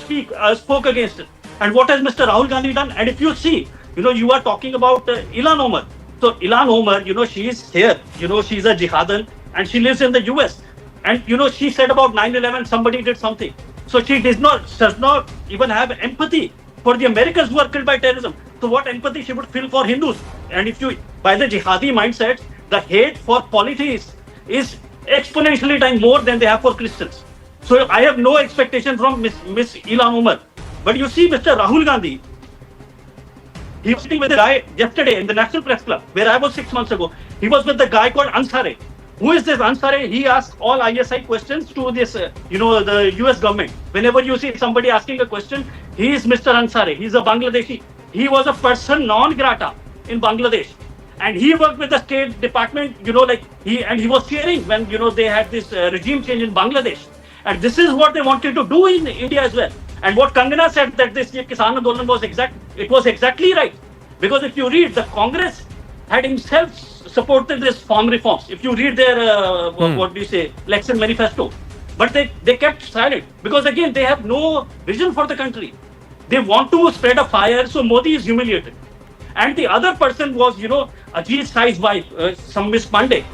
spoke against it. And what has Mr. Rahul Gandhi done? And if you see, you are talking about Ilhan Omar. So Ilhan Omar, she is here, she's a jihadan and she lives in the US. And she said about 9/11 somebody did something. So she does not even have empathy for the Americans who are killed by terrorism. So what empathy she would feel for Hindus? And if you, by the jihadi mindset, the hate for polytheists is exponentially time more than they have for Christians. So I have no expectation from Miss Ilhan Omar. But you see, Mr. Rahul Gandhi, he was sitting with a guy yesterday in the National Press Club, where I was 6 months ago. He was with the guy called Ansare. Who is this Ansare? He asks all ISI questions to this, the US government. Whenever you see somebody asking a question, he is Mr. Ansare. He's a Bangladeshi. He was a person non grata in Bangladesh. And he worked with the State Department, he was cheering when, they had this regime change in Bangladesh. And this is what they wanted to do in India as well. And what Kangana said that this Kisan Andolan was exactly right. Because if you read, the Congress had himself supported this farm reforms. If you read their, election manifesto. But they kept silent. Because again, they have no vision for the country. They want to spread a fire, so Modi is humiliated. And the other person was, Ajit Sai's wife, some Miss Pandey.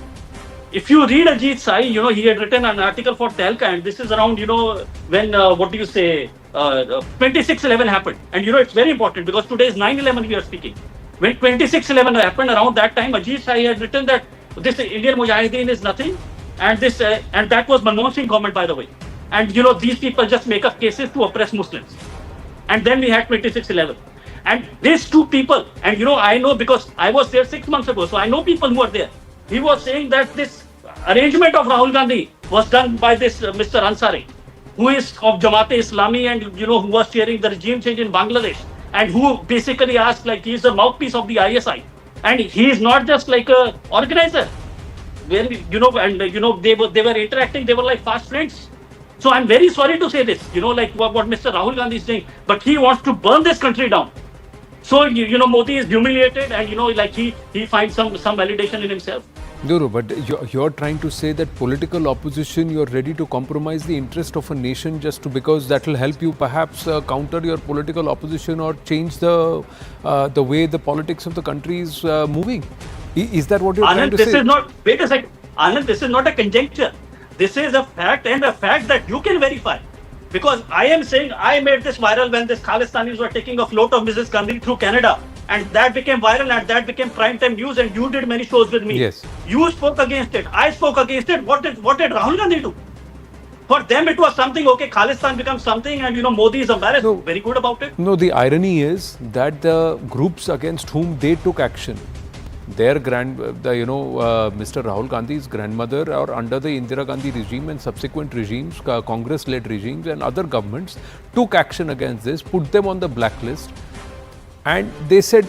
If you read Ajit Sai, he had written an article for Telka, and this is around, when, 26/11 happened. And, it's very important because today is 9/11 we are speaking. When 26/11 happened, around that time, Ajit Sai had written that this Indian Mujahideen is nothing, and and that was Manmohan Singh government, by the way. And, these people just make up cases to oppress Muslims. And then we had 26/11. And these two people, and I know because I was there 6 months ago, so I know people who are there. He was saying that this arrangement of Rahul Gandhi was done by this Mr. Ansari, who is of Jamaat-e-Islami and who was chairing the regime change in Bangladesh, and who basically asked he is the mouthpiece of the ISI, and he is not just like a organizer. Where they were interacting, they were like fast friends. So I'm very sorry to say this, what Mr. Rahul Gandhi is saying, but he wants to burn this country down. So, Modi is humiliated and, he finds some validation in himself. No, but you're trying to say that political opposition, you're ready to compromise the interest of a nation just because that will help you perhaps counter your political opposition or change the way the politics of the country is moving. Is that what you're trying to say? Wait a second. Anand, this is not a conjecture. This is a fact, and a fact that you can verify. Because I am saying I made this viral when this Khalistanis were taking a float of Mrs. Gandhi through Canada. And that became viral and that became primetime news, and you did many shows with me. Yes. You spoke against it. I spoke against it. What did Rahul Gandhi do? For them it was something, okay, Khalistan becomes something and Modi is embarrassed. No, very good about it. No, the irony is that the groups against whom they took action, their Mr. Rahul Gandhi's grandmother, or under the Indira Gandhi regime and subsequent regimes, Congress-led regimes and other governments took action against this, put them on the blacklist, and they said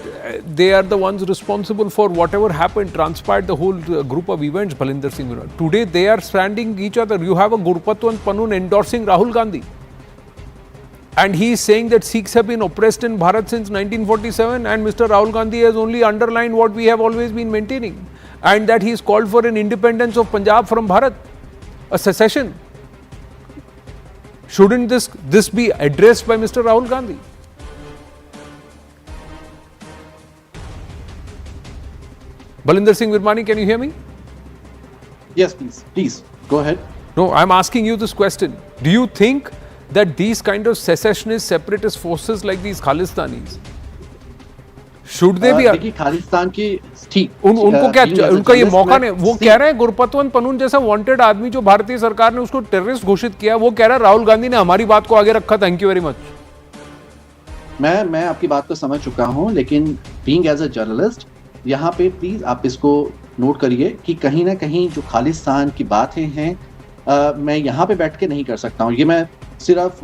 they are the ones responsible for whatever happened, transpired the whole group of events, Bhalinder Singh. Today they are standing each other. You have a Gurpatwant Panun endorsing Rahul Gandhi. And he is saying that Sikhs have been oppressed in Bharat since 1947, and Mr. Rahul Gandhi has only underlined what we have always been maintaining, and that he has called for an independence of Punjab from Bharat, a secession. Shouldn't this be addressed by Mr. Rahul Gandhi? Bhalinder Singh Virmani, can you hear me? Yes, please, go ahead. No, I'm asking you this question. Do you think that these kind of secessionist, separatist forces like these Khalistanis, should they be? देखिए खालिस्तान की ठीक उनको क्या उनका ये मौका नहीं, वो कह रहे हैं गुरपतवंत पनून जैसा वांटेड आदमी जो भारतीय सरकार ने उसको टेररिस्ट घोषित किया, वो कह रहा है राहुल गांधी ने हमारी बात को आगे रखा. Thank you very much. मैं आपकी बात को समझ चुका हूं, लेकिन बीइंग एज अ जर्नलिस्ट यहाँ पे प्लीज आप इसको नोट करिए कि कहीं ना कहीं जो खालिस्तान की बातें हैं मैं यहाँ पे बैठ के नहीं कर सकता हूँ. ये मैं सिर्फ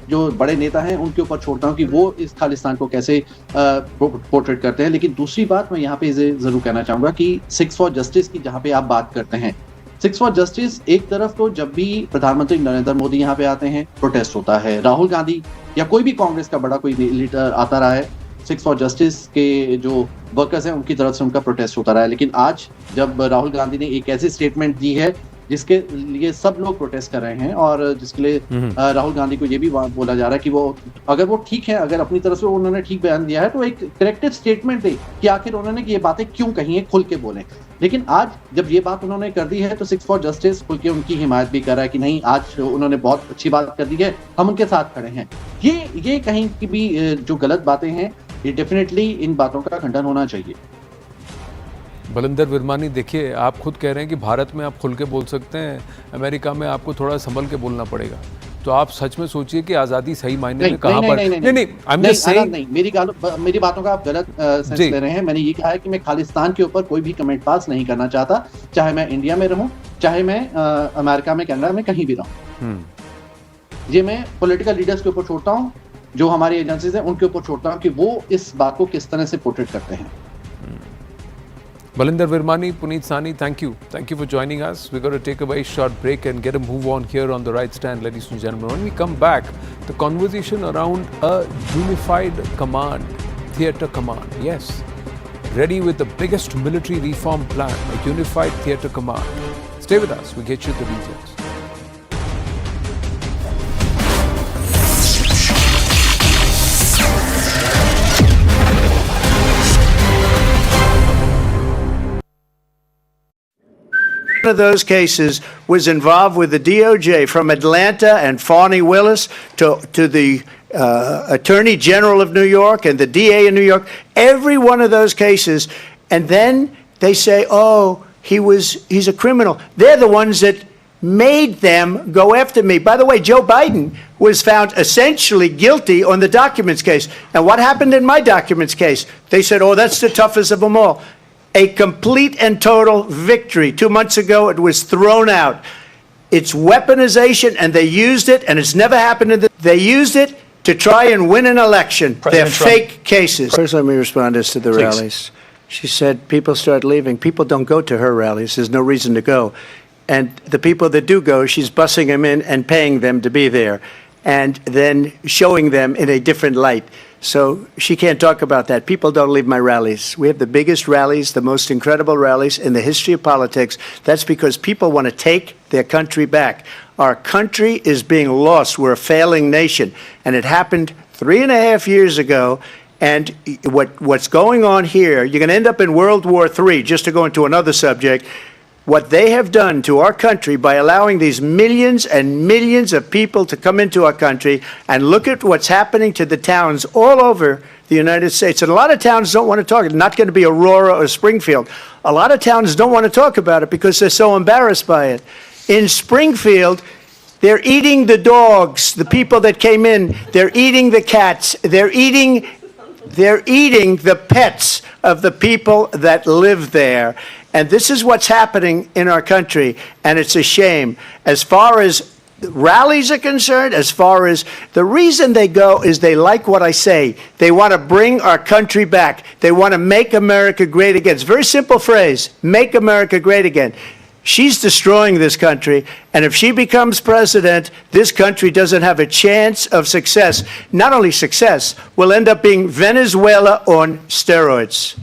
जो बड़े नेता हैं उनके ऊपर छोड़ता हूँ कि वो इस खालिस्तान को कैसे पोर्ट्रेट करते हैं. लेकिन दूसरी बात मैं यहाँ पे जरूर कहना चाहूंगा कि सिक्स फॉर जस्टिस की जहाँ पे आप बात करते हैं, सिक्स फॉर जस्टिस एक तरफ तो जब भी प्रधानमंत्री नरेंद्र मोदी यहाँ पे आते हैं प्रोटेस्ट होता है, राहुल गांधी या कोई भी कांग्रेस का बड़ा कोई लीडर आता रहा है, सिक्स फॉर जस्टिस के जो वर्कर्स हैं उनकी तरफ से उनका प्रोटेस्ट होता रहा है. लेकिन आज जब राहुल गांधी ने एक ऐसी स्टेटमेंट दी है जिसके लिए सब लोग प्रोटेस्ट कर रहे हैं और जिसके लिए राहुल गांधी को ये भी बोला जा रहा है कि वो अगर वो ठीक है, अगर अपनी तरफ से उन्होंने ठीक बयान दिया है तो एक करेक्टेड स्टेटमेंट दे कि आखिर उन्होंने ये बातें क्यों कही है, खुल के बोले। लेकिन आज जब ये बात उन्होंने कर दी है तो सिक्स फॉर जस्टिस खुल के उनकी हिमायत भी कर रहा है कि नहीं, आज उन्होंने बहुत अच्छी बात कर दी है, हम उनके साथ खड़े हैं। ये कहीं की भी जो गलत बातें हैं, ये डेफिनेटली इन बातों का खंडन होना चाहिए। बलिंदर विरमानी, देखिए आप खुद कह रहे हैं कि भारत में आप खुल के बोल सकते हैं, अमेरिका में आपको थोड़ा संभल के बोलना पड़ेगा। तो आप सच में सोचिए कि आज़ादी सही मायने में कहाँ पर। नहीं, आई एम जस्ट सेइंग, मेरी बातों का आप गलत सेंस ले रहे हैं। मैंने ये कहा है कि मैं खालिस्तान के ऊपर कोई भी कमेंट पास नहीं करना चाहता, चाहे मैं इंडिया में रहूं, चाहे मैं अमेरिका में, कनाडा में, कहीं भी रहूं। ये मैं पॉलिटिकल लीडर्स के ऊपर छोड़ता हूँ, जो हमारी एजेंसीज हैं उनके ऊपर छोड़ता हूँ कि वो इस बात को किस तरह से पोर्ट्रेट करते हैं। Balinder Virmani, Puneet Sani, thank you. Thank you for joining us. We're going to take a very short break and get a move on here on The Right Stand, ladies and gentlemen. When we come back, the conversation around a unified command, theatre command. Yes, ready with the biggest military reform plan, a unified theatre command. Stay with us. We'll get you the details. One of those cases was involved with the DOJ, from Atlanta and Fani Willis to the Attorney General of New York and the DA in New York. Every one of those cases, and then they say, "Oh, he's a criminal." They're the ones that made them go after me. By the way, Joe Biden was found essentially guilty on the documents case. And what happened in my documents case? They said, "Oh, that's the toughest of them all." A complete and total victory. 2 months ago, it was thrown out. It's weaponization, and they used it, and it's never happened. They used it to try and win an election. They're fake cases. First, let me respond as to the rallies. She said people start leaving. People don't go to her rallies. There's no reason to go. And the people that do go, she's bussing them in and paying them to be there, and then showing them in a different light. So she can't talk about that. People don't leave my rallies. We have the biggest rallies, the most incredible rallies in the history of politics. That's because people want to take their country back. Our country is being lost. We're a failing nation. And it happened 3.5 years ago. And what's going on here, you're going to end up in World War III, just to go into another subject. What they have done to our country by allowing these millions and millions of people to come into our country, and look at what's happening to the towns all over the United States. And a lot of towns don't want to talk. It's not going to be Aurora or Springfield. A lot of towns don't want to talk about it because they're so embarrassed by it. In Springfield, they're eating the dogs, the people that came in. They're eating the cats. They're eating the pets of the people that live there. And this is what's happening in our country, and it's a shame. As far as rallies are concerned, as far as the reason they go is they like what I say. They want to bring our country back. They want to make America great again. It's a very simple phrase, make America great again. She's destroying this country, and if she becomes president, this country doesn't have a chance of success. Not only success, we'll end up being Venezuela on steroids.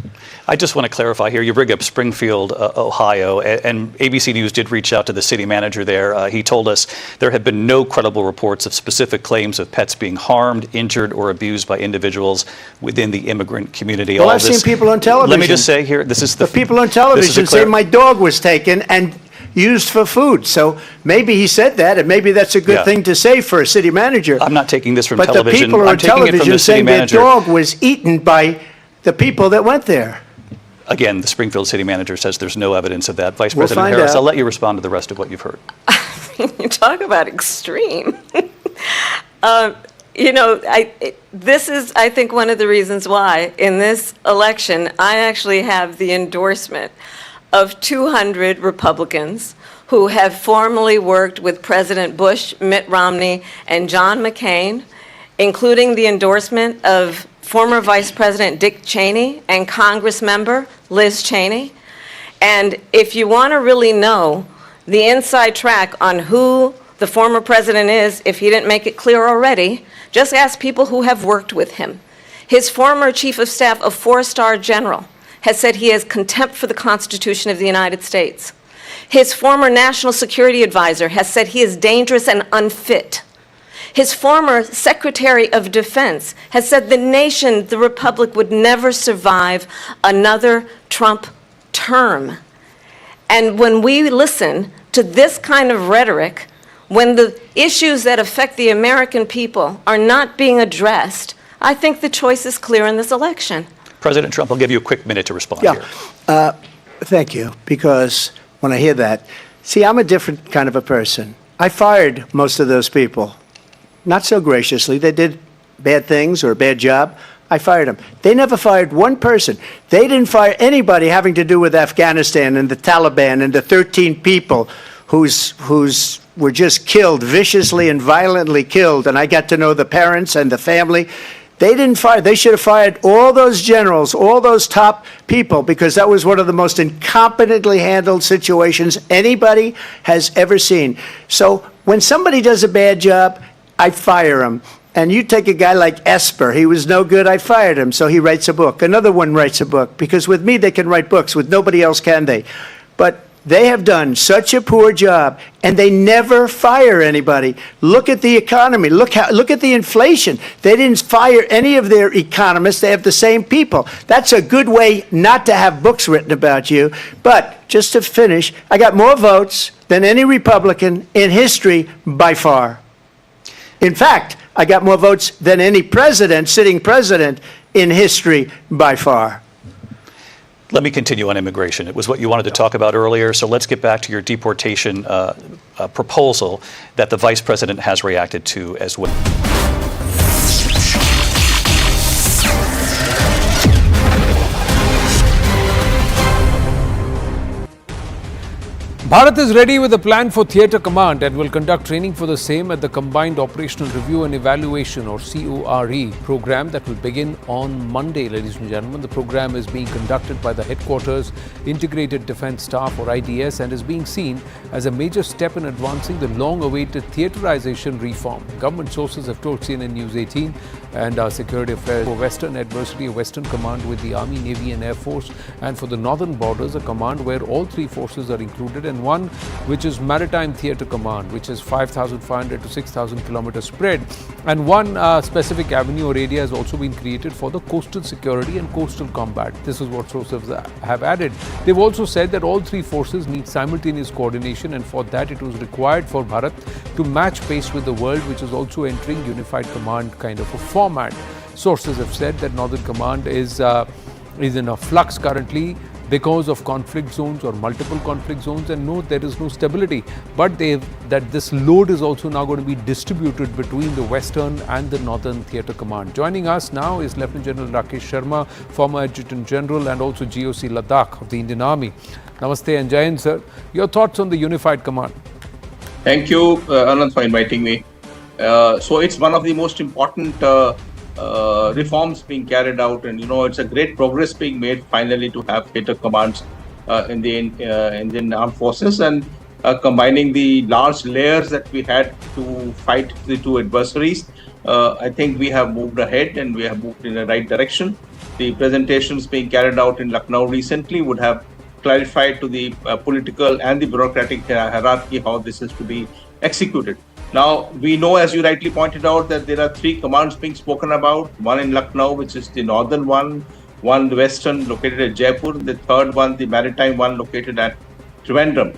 I just want to clarify here. You bring up Springfield, Ohio, and ABC News did reach out to the city manager there. He told us there have been no credible reports of specific claims of pets being harmed, injured, or abused by individuals within the immigrant community. Well, I've seen people on television. Let me just say here, this is the people on television say my dog was taken and used for food. So maybe he said that, and maybe that's a good thing to say for a city manager. I'm not taking this from television. But the people on television saying their dog was eaten by the people that went there. Again, the Springfield city manager says there's no evidence of that. Vice President Harris, I'll let you respond to the rest of what you've heard. You talk about extreme. This is, I think, one of the reasons why in this election I actually have the endorsement of 200 Republicans who have formally worked with President Bush, Mitt Romney, and John McCain, including the endorsement of former Vice President Dick Cheney and Congress member Liz Cheney. And if you want to really know the inside track on who the former president is, if he didn't make it clear already, just ask people who have worked with him. His former chief of staff, a 4-star general, has said he has contempt for the Constitution of the United States. His former national security advisor has said he is dangerous and unfit. His former Secretary of Defense has said the nation, the Republic, would never survive another Trump term. And when we listen to this kind of rhetoric, when the issues that affect the American people are not being addressed, I think the choice is clear in this election. President Trump, I'll give you a quick minute to respond here. Thank you, because when I hear that, see, I'm a different kind of a person. I fired most of those people. Not so graciously. They did bad things or a bad job. I fired them. They never fired one person. They didn't fire anybody having to do with Afghanistan and the Taliban and the 13 people whose were just killed, viciously and violently killed. And I got to know the parents and the family. They didn't fire. They should have fired all those generals, all those top people, because that was one of the most incompetently handled situations anybody has ever seen. So when somebody does a bad job, I fire him. And you take a guy like Esper, he was no good, I fired him, so he writes a book. Another one writes a book, because with me they can write books, with nobody else can they. But they have done such a poor job, and they never fire anybody. Look at the economy, look at the inflation. They didn't fire any of their economists, they have the same people. That's a good way not to have books written about you. But just to finish, I got more votes than any Republican in history by far. In fact, I got more votes than any president, sitting president, in history by far. Let me continue on immigration. It was what you wanted to talk about earlier, so let's get back to your deportation proposal that the vice president has reacted to as well. Bharat is ready with a plan for Theatre Command and will conduct training for the same at the Combined Operational Review and Evaluation, or CORE, program that will begin on Monday, ladies and gentlemen. The program is being conducted by the Headquarters Integrated Defence Staff, or IDS, and is being seen as a major step in advancing the long-awaited theaterization reform. Government sources have told CNN News 18 and our Security Affairs for Western Adversity, a Western command with the Army, Navy and Air Force, and for the Northern Borders, a command where all three forces are included, and one which is Maritime Theatre Command, which is 5,500 to 6,000 kilometers spread, and one specific avenue or area has also been created for the coastal security and coastal combat. This is what sources have added. They've also said that all three forces need simultaneous coordination, and for that it was required for Bharat to match pace with the world, which is also entering unified command kind of a format. Sources have said that Northern Command is in a flux currently because of conflict zones or multiple conflict zones, and no, there is no stability. But that this load is also now going to be distributed between the Western and the Northern Theatre Command. Joining us now is Lieutenant General Rakesh Sharma, former Adjutant General and also GOC Ladakh of the Indian Army. Namaste and Jai Hind, sir. Your thoughts on the unified command? Thank you, Anand, for inviting me. So it's one of the most important reforms being carried out, and it's a great progress being made finally to have theatre commands in the Indian Armed Forces, and combining the large layers that we had to fight the two adversaries. I think we have moved ahead and we have moved in the right direction. The presentations being carried out in Lucknow recently would have clarified to the political and the bureaucratic hierarchy how this is to be executed. Now, we know, as you rightly pointed out, that there are three commands being spoken about. One in Lucknow, which is the northern one the western located at Jaipur, the third one, the maritime one, located at Trivandrum.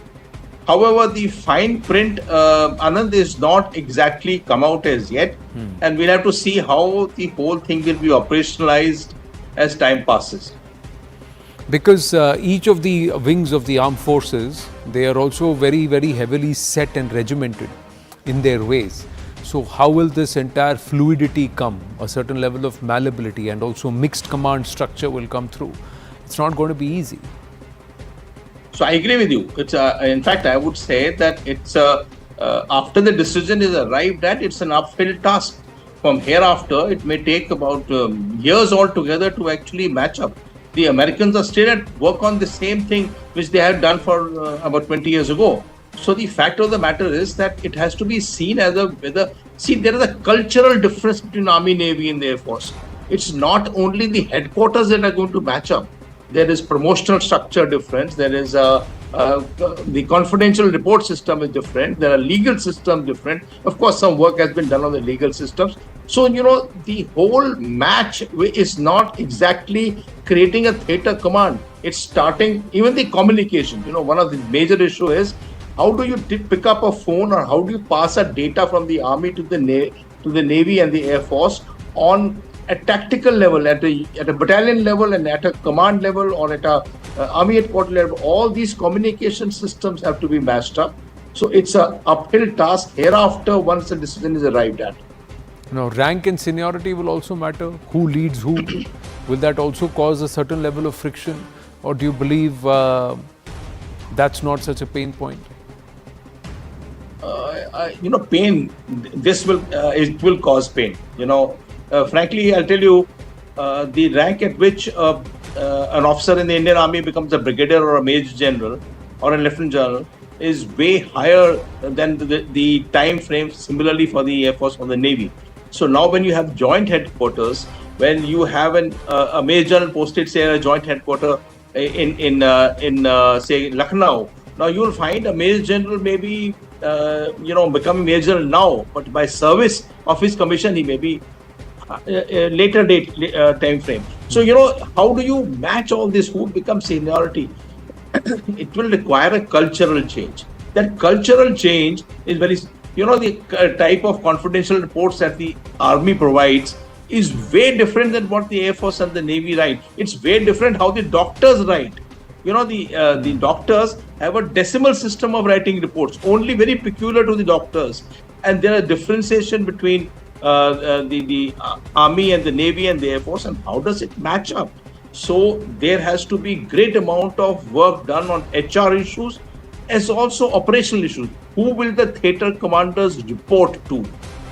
However, the fine print, Anand, is not exactly come out as yet, and we'll have to see how the whole thing will be operationalized as time passes. Because each of the wings of the armed forces, they are also very, very heavily set and regimented in their ways. So how will this entire fluidity come? A certain level of malleability and also mixed command structure will come through. It's not going to be easy. So I agree with you. It's in fact, I would say that it's after the decision is arrived at, it's an uphill task. From hereafter, it may take about years altogether to actually match up. The Americans are still at work on the same thing which they had done for about 20 years ago. So the fact of the matter is that it has to be seen as there is a cultural difference between Army, Navy and the Air Force. It's not only the headquarters that are going to match up. There is promotional structure difference. There is the confidential report system is different. There are legal systems different. Of course, some work has been done on the legal systems. So, the whole match is not exactly creating a theater command. It's starting, even the communication. One of the major issue is how do you pick up a phone or how do you pass a data from the army to the Navy and the Air Force on a tactical level, at a battalion level and at a command level or at a army headquarters level. All these communication systems have to be matched up. So it's an uphill task hereafter once a decision is arrived at. Now, rank and seniority will also matter. Who leads who? Will that also cause a certain level of friction? Or do you believe that's not such a pain point? Pain, it will cause pain. Frankly, I'll tell you, the rank at which an officer in the Indian Army becomes a brigadier or a major general or a lieutenant general is way higher than the time frame similarly for the Air Force or the Navy. So now when you have joint headquarters, when you have a major general posted, say, a joint headquarter in say, Lucknow, now you will find a major general maybe becoming major general now, but by service of his commission, he may be later time frame. So, how do you match all this? Who becomes seniority? It will require a cultural change. That cultural change is very, the type of confidential reports that the army provides is way different than what the Air Force and the Navy write. It's way different how the doctors write. The doctors have a decimal system of writing reports, only very peculiar to the doctors. And there are differentiation between the Army and the Navy and the Air Force, and how does it match up? So there has to be great amount of work done on HR issues as also operational issues. Who will the theatre commanders report to?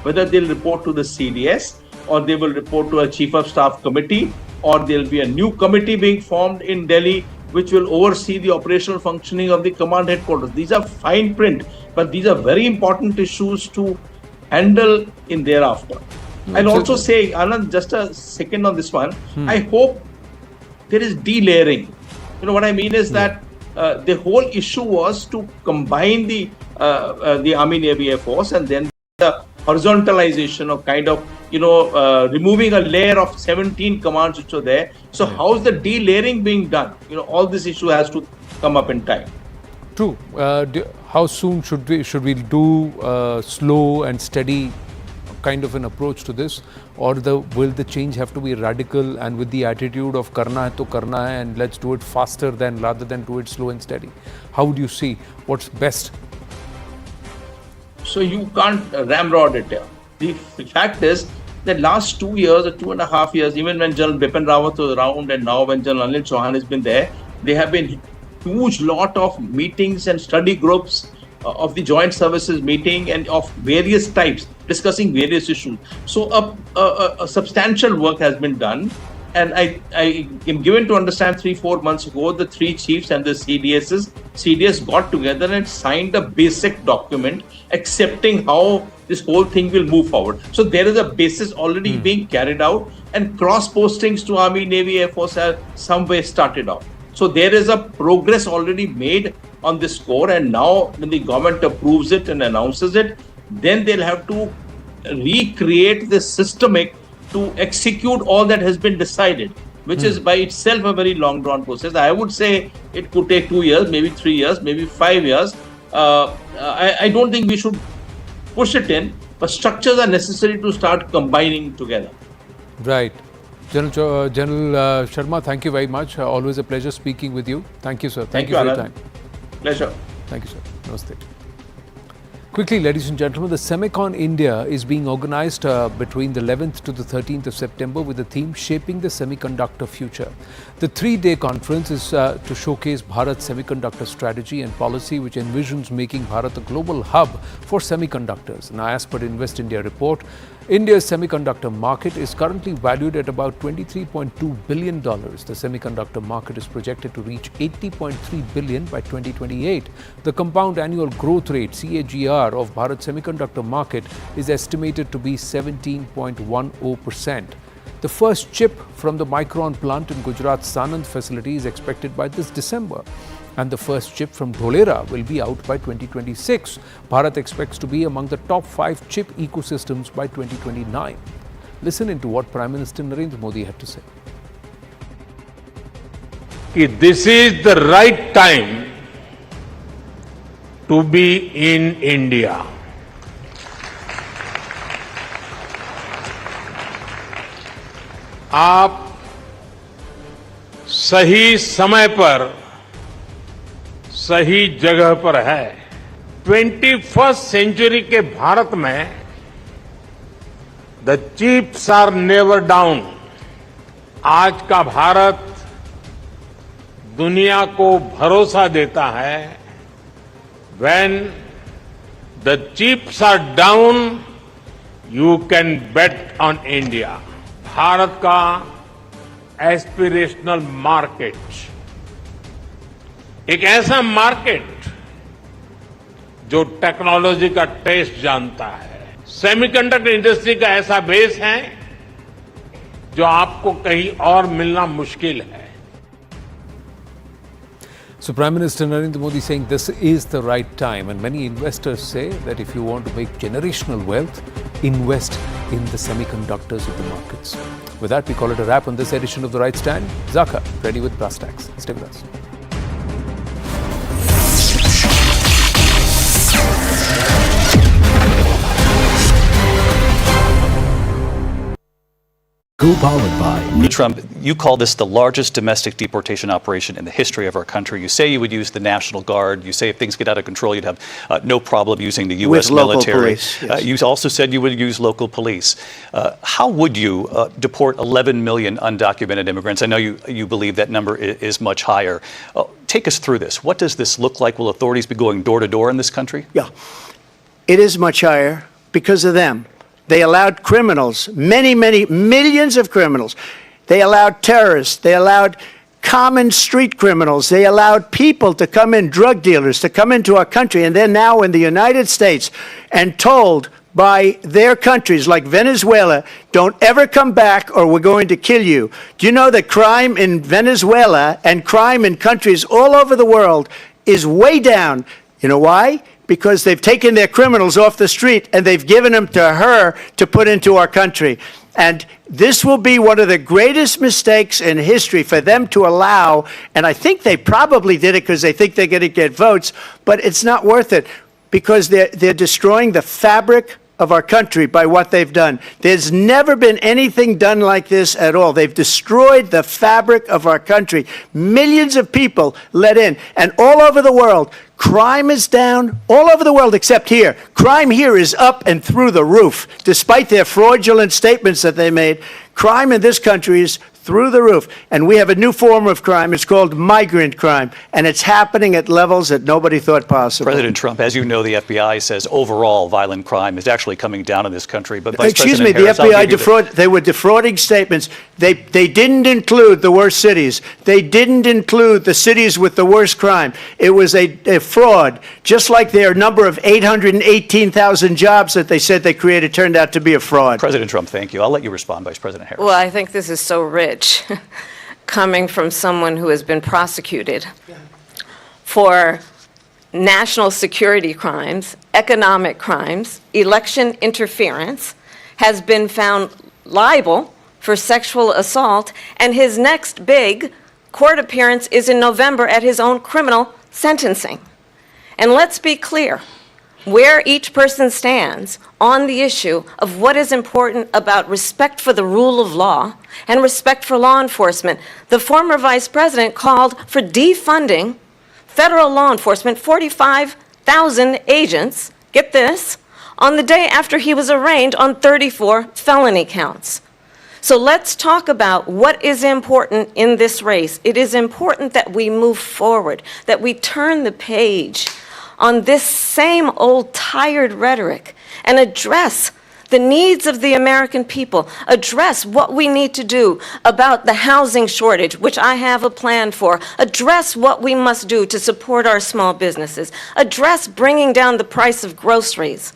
Whether they'll report to the CDS or they will report to a Chief of Staff committee, or there'll be a new committee being formed in Delhi which will oversee the operational functioning of the command headquarters. These are fine print, but these are very important issues to handle in thereafter. I'll also say, Anand, just a second on this one. I hope there is delayering. What I mean is that the whole issue was to combine the Army, Navy, Air Force, and then the horizontalization of kind of, removing a layer of 17 commands which are there. So how's the delayering being done? All this issue has to come up in time. True. How soon should we do slow and steady kind of an approach to this, or will the change have to be radical and with the attitude of karna hai to karna hai and let's do it faster rather than do it slow and steady? How would you see what's best? So you can't ramrod it here. The fact is that last 2 years or 2.5 years, even when General Bipin Rawat was around and now when General Anil Chauhan has been there, there have been huge lot of meetings and study groups of the joint services meeting and of various types discussing various issues. So a substantial work has been done, and I am given to understand 3-4 months ago the three chiefs and the CDS got together and signed a basic document accepting how this whole thing will move forward. So there is a basis already being carried out, and cross postings to Army, Navy, Air Force have some way started off. So there is a progress already made on this score, and now when the government approves it and announces it, then they'll have to recreate the systemic to execute all that has been decided, which is by itself a very long drawn process. I would say it could take 2 years, maybe 3 years, maybe 5 years. I don't think we should push it in, but structures are necessary to start combining together. Right. General Sharma, thank you very much. Always a pleasure speaking with you. Thank you, sir. Thank you for your time. Pleasure. Thank you, sir. Namaste. Quickly, ladies and gentlemen, the Semicon India is being organized between the 11th to the 13th of September with the theme Shaping the Semiconductor Future. The 3-day conference is to showcase Bharat's semiconductor strategy and policy, which envisions making Bharat a global hub for semiconductors. Now, as per Invest India report, India's semiconductor market is currently valued at about $23.2 billion. The semiconductor market is projected to reach $80.3 billion by 2028. The compound annual growth rate, CAGR, of Bharat's semiconductor market is estimated to be 17.10%. The first chip from the Micron plant in Gujarat's Sanand facility is expected by this December. and the first chip from Dholera will be out by 2026. Bharat expects to be among the top 5 chip ecosystems by 2029. Listen into what Prime Minister Narendra Modi had to say. This is the right time to be in India. आप सही समय पर सही जगह पर है। 21st century के भारत में the chips are never down. आज का भारत दुनिया को भरोसा देता है when the chips are down you can bet on India. Bharat का एस्पिरेशनल मार्केट, एक ऐसा मार्केट जो टेक्नोलॉजी का टेस्ट जानता है। सेमीकंडक्टर इंडस्ट्री का ऐसा बेस है जो आपको कहीं और मिलना मुश्किल है। So Prime Minister Narendra Modi saying this is the right time, and many investors say that if you want to make generational wealth, invest in the semiconductors of the markets. With that, we call it a wrap on this edition of The Right Stand. Zaka, ready with brass tacks. Stay with us. Co-powered by Trump. You call this the largest domestic deportation operation in the history of our country. You say you would use the National Guard. You say if things get out of control, you'd have no problem using the U.S. military. Police, yes. You also said you would use local police. How would you deport 11 million undocumented immigrants? I know you believe that number is much higher. Take us through this. What does this look like? Will authorities be going door to door in this country? Yeah, it is much higher because of them. They allowed criminals, many millions of criminals. They allowed terrorists. They allowed common street criminals. They allowed people to come in, drug dealers, to come into our country. And they're now in the United States and told by their countries like Venezuela, don't ever come back or we're going to kill you. Do you know that crime in Venezuela and crime in countries all over the world is way down? You know why? Because they've taken their criminals off the street and they've given them to her to put into our country. And this will be one of the greatest mistakes in history for them to allow, and I think they probably did it because they think they're going to get votes, but it's not worth it because they're destroying the fabric of our country by what they've done. There's never been anything done like this at all. They've destroyed the fabric of our country. Millions of people let in, and all over the world, crime is down all over the world except here. Crime here is up and through the roof. Despite their fraudulent statements that they made, crime in this country is through the roof. And we have a new form of crime. It's called migrant crime. And it's happening at levels that nobody thought possible. President Trump, as you know, the FBI says overall violent crime is actually coming down in this country. But Excuse me, the FBI they were defrauding statements. They didn't include the worst cities. They didn't include the cities with the worst crime. It was a fraud. Just like their number of 818,000 jobs that they said they created turned out to be a fraud. President Trump, thank you. I'll let you respond, Vice President Harris. Well, I think this is so rich coming from someone who has been prosecuted for national security crimes, economic crimes, election interference, has been found liable for sexual assault, and his next big court appearance is in November at his own criminal sentencing. And let's be clear where each person stands on the issue of what is important about respect for the rule of law and respect for law enforcement. The former vice president called for defunding federal law enforcement, 45,000 agents, get this, on the day after he was arraigned on 34 felony counts. So let's talk about what is important in this race. It is important that we move forward, that we turn the page on this same old tired rhetoric and address the needs of the American people, address what we need to do about the housing shortage, which I have a plan for, address what we must do to support our small businesses, address bringing down the price of groceries.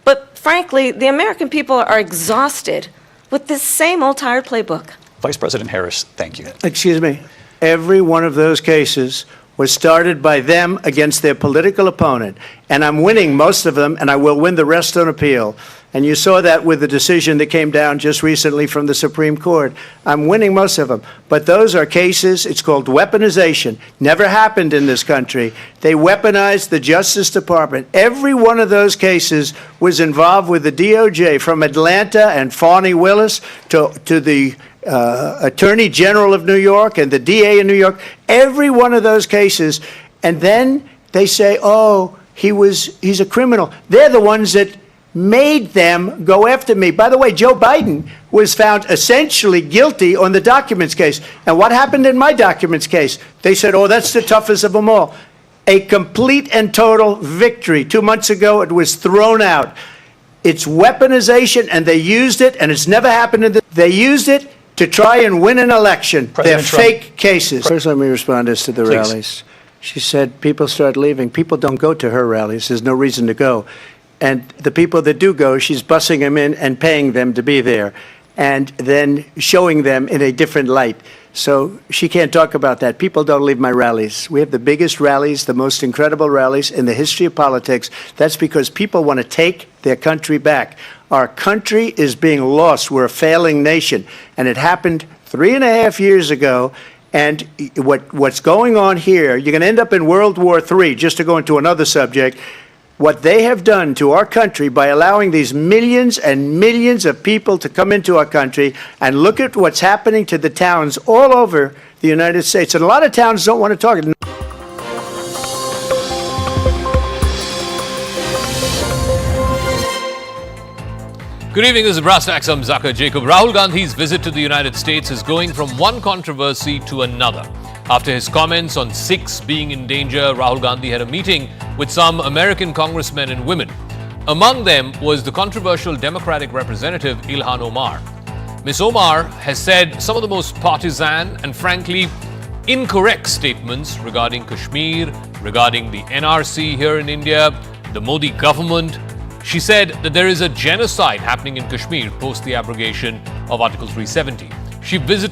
But frankly, the American people are exhausted with this same old tired playbook. Vice President Harris, thank you. Excuse me. Every one of those cases was started by them against their political opponent. And I'm winning most of them, and I will win the rest on appeal. And you saw that with the decision that came down just recently from the Supreme Court. I'm winning most of them. But those are cases, it's called weaponization. Never happened in this country. They weaponized the Justice Department. Every one of those cases was involved with the DOJ, from Atlanta and Fani Willis to the Attorney General of New York and the DA in New York. Every one of those cases. And then they say, oh, he's a criminal. They're the ones that made them go after me. By the way, Joe Biden was found essentially guilty on the documents case. And what happened in my documents case? They said, oh, that's the toughest of them all. A complete and total victory. 2 months ago, it was thrown out. It's weaponization, and they used it, and it's never happened in they used it to try and win an election. President They're fake cases. First, let me respond as to the Please. rallies. She said people start leaving. People don't go to her rallies. There's no reason to go. And the people that do go, she's bussing them in and paying them to be there, and then showing them in a different light. So she can't talk about that. People don't leave my rallies. We have the biggest rallies, the most incredible rallies in the history of politics. That's because people want to take their country back. Our country is being lost. We're a failing nation. And it happened 3.5 years ago. And what's going on here, you're going to end up in World War III, just to go into another subject. What they have done to our country by allowing these millions and millions of people to come into our country, and look at what's happening to the towns all over the United States. And a lot of towns don't want to talk. Good evening, this is Brass Tacks. I'm Zakir Jacob. Rahul Gandhi's visit to the United States is going from one controversy to another. After his comments on Sikhs being in danger, Rahul Gandhi had a meeting with some American congressmen and women. Among them was the controversial Democratic representative Ilhan Omar. Ms. Omar has said some of the most partisan and frankly incorrect statements regarding Kashmir, regarding the NRC here in India, the Modi government. She said that there is a genocide happening in Kashmir post the abrogation of Article 370. She visited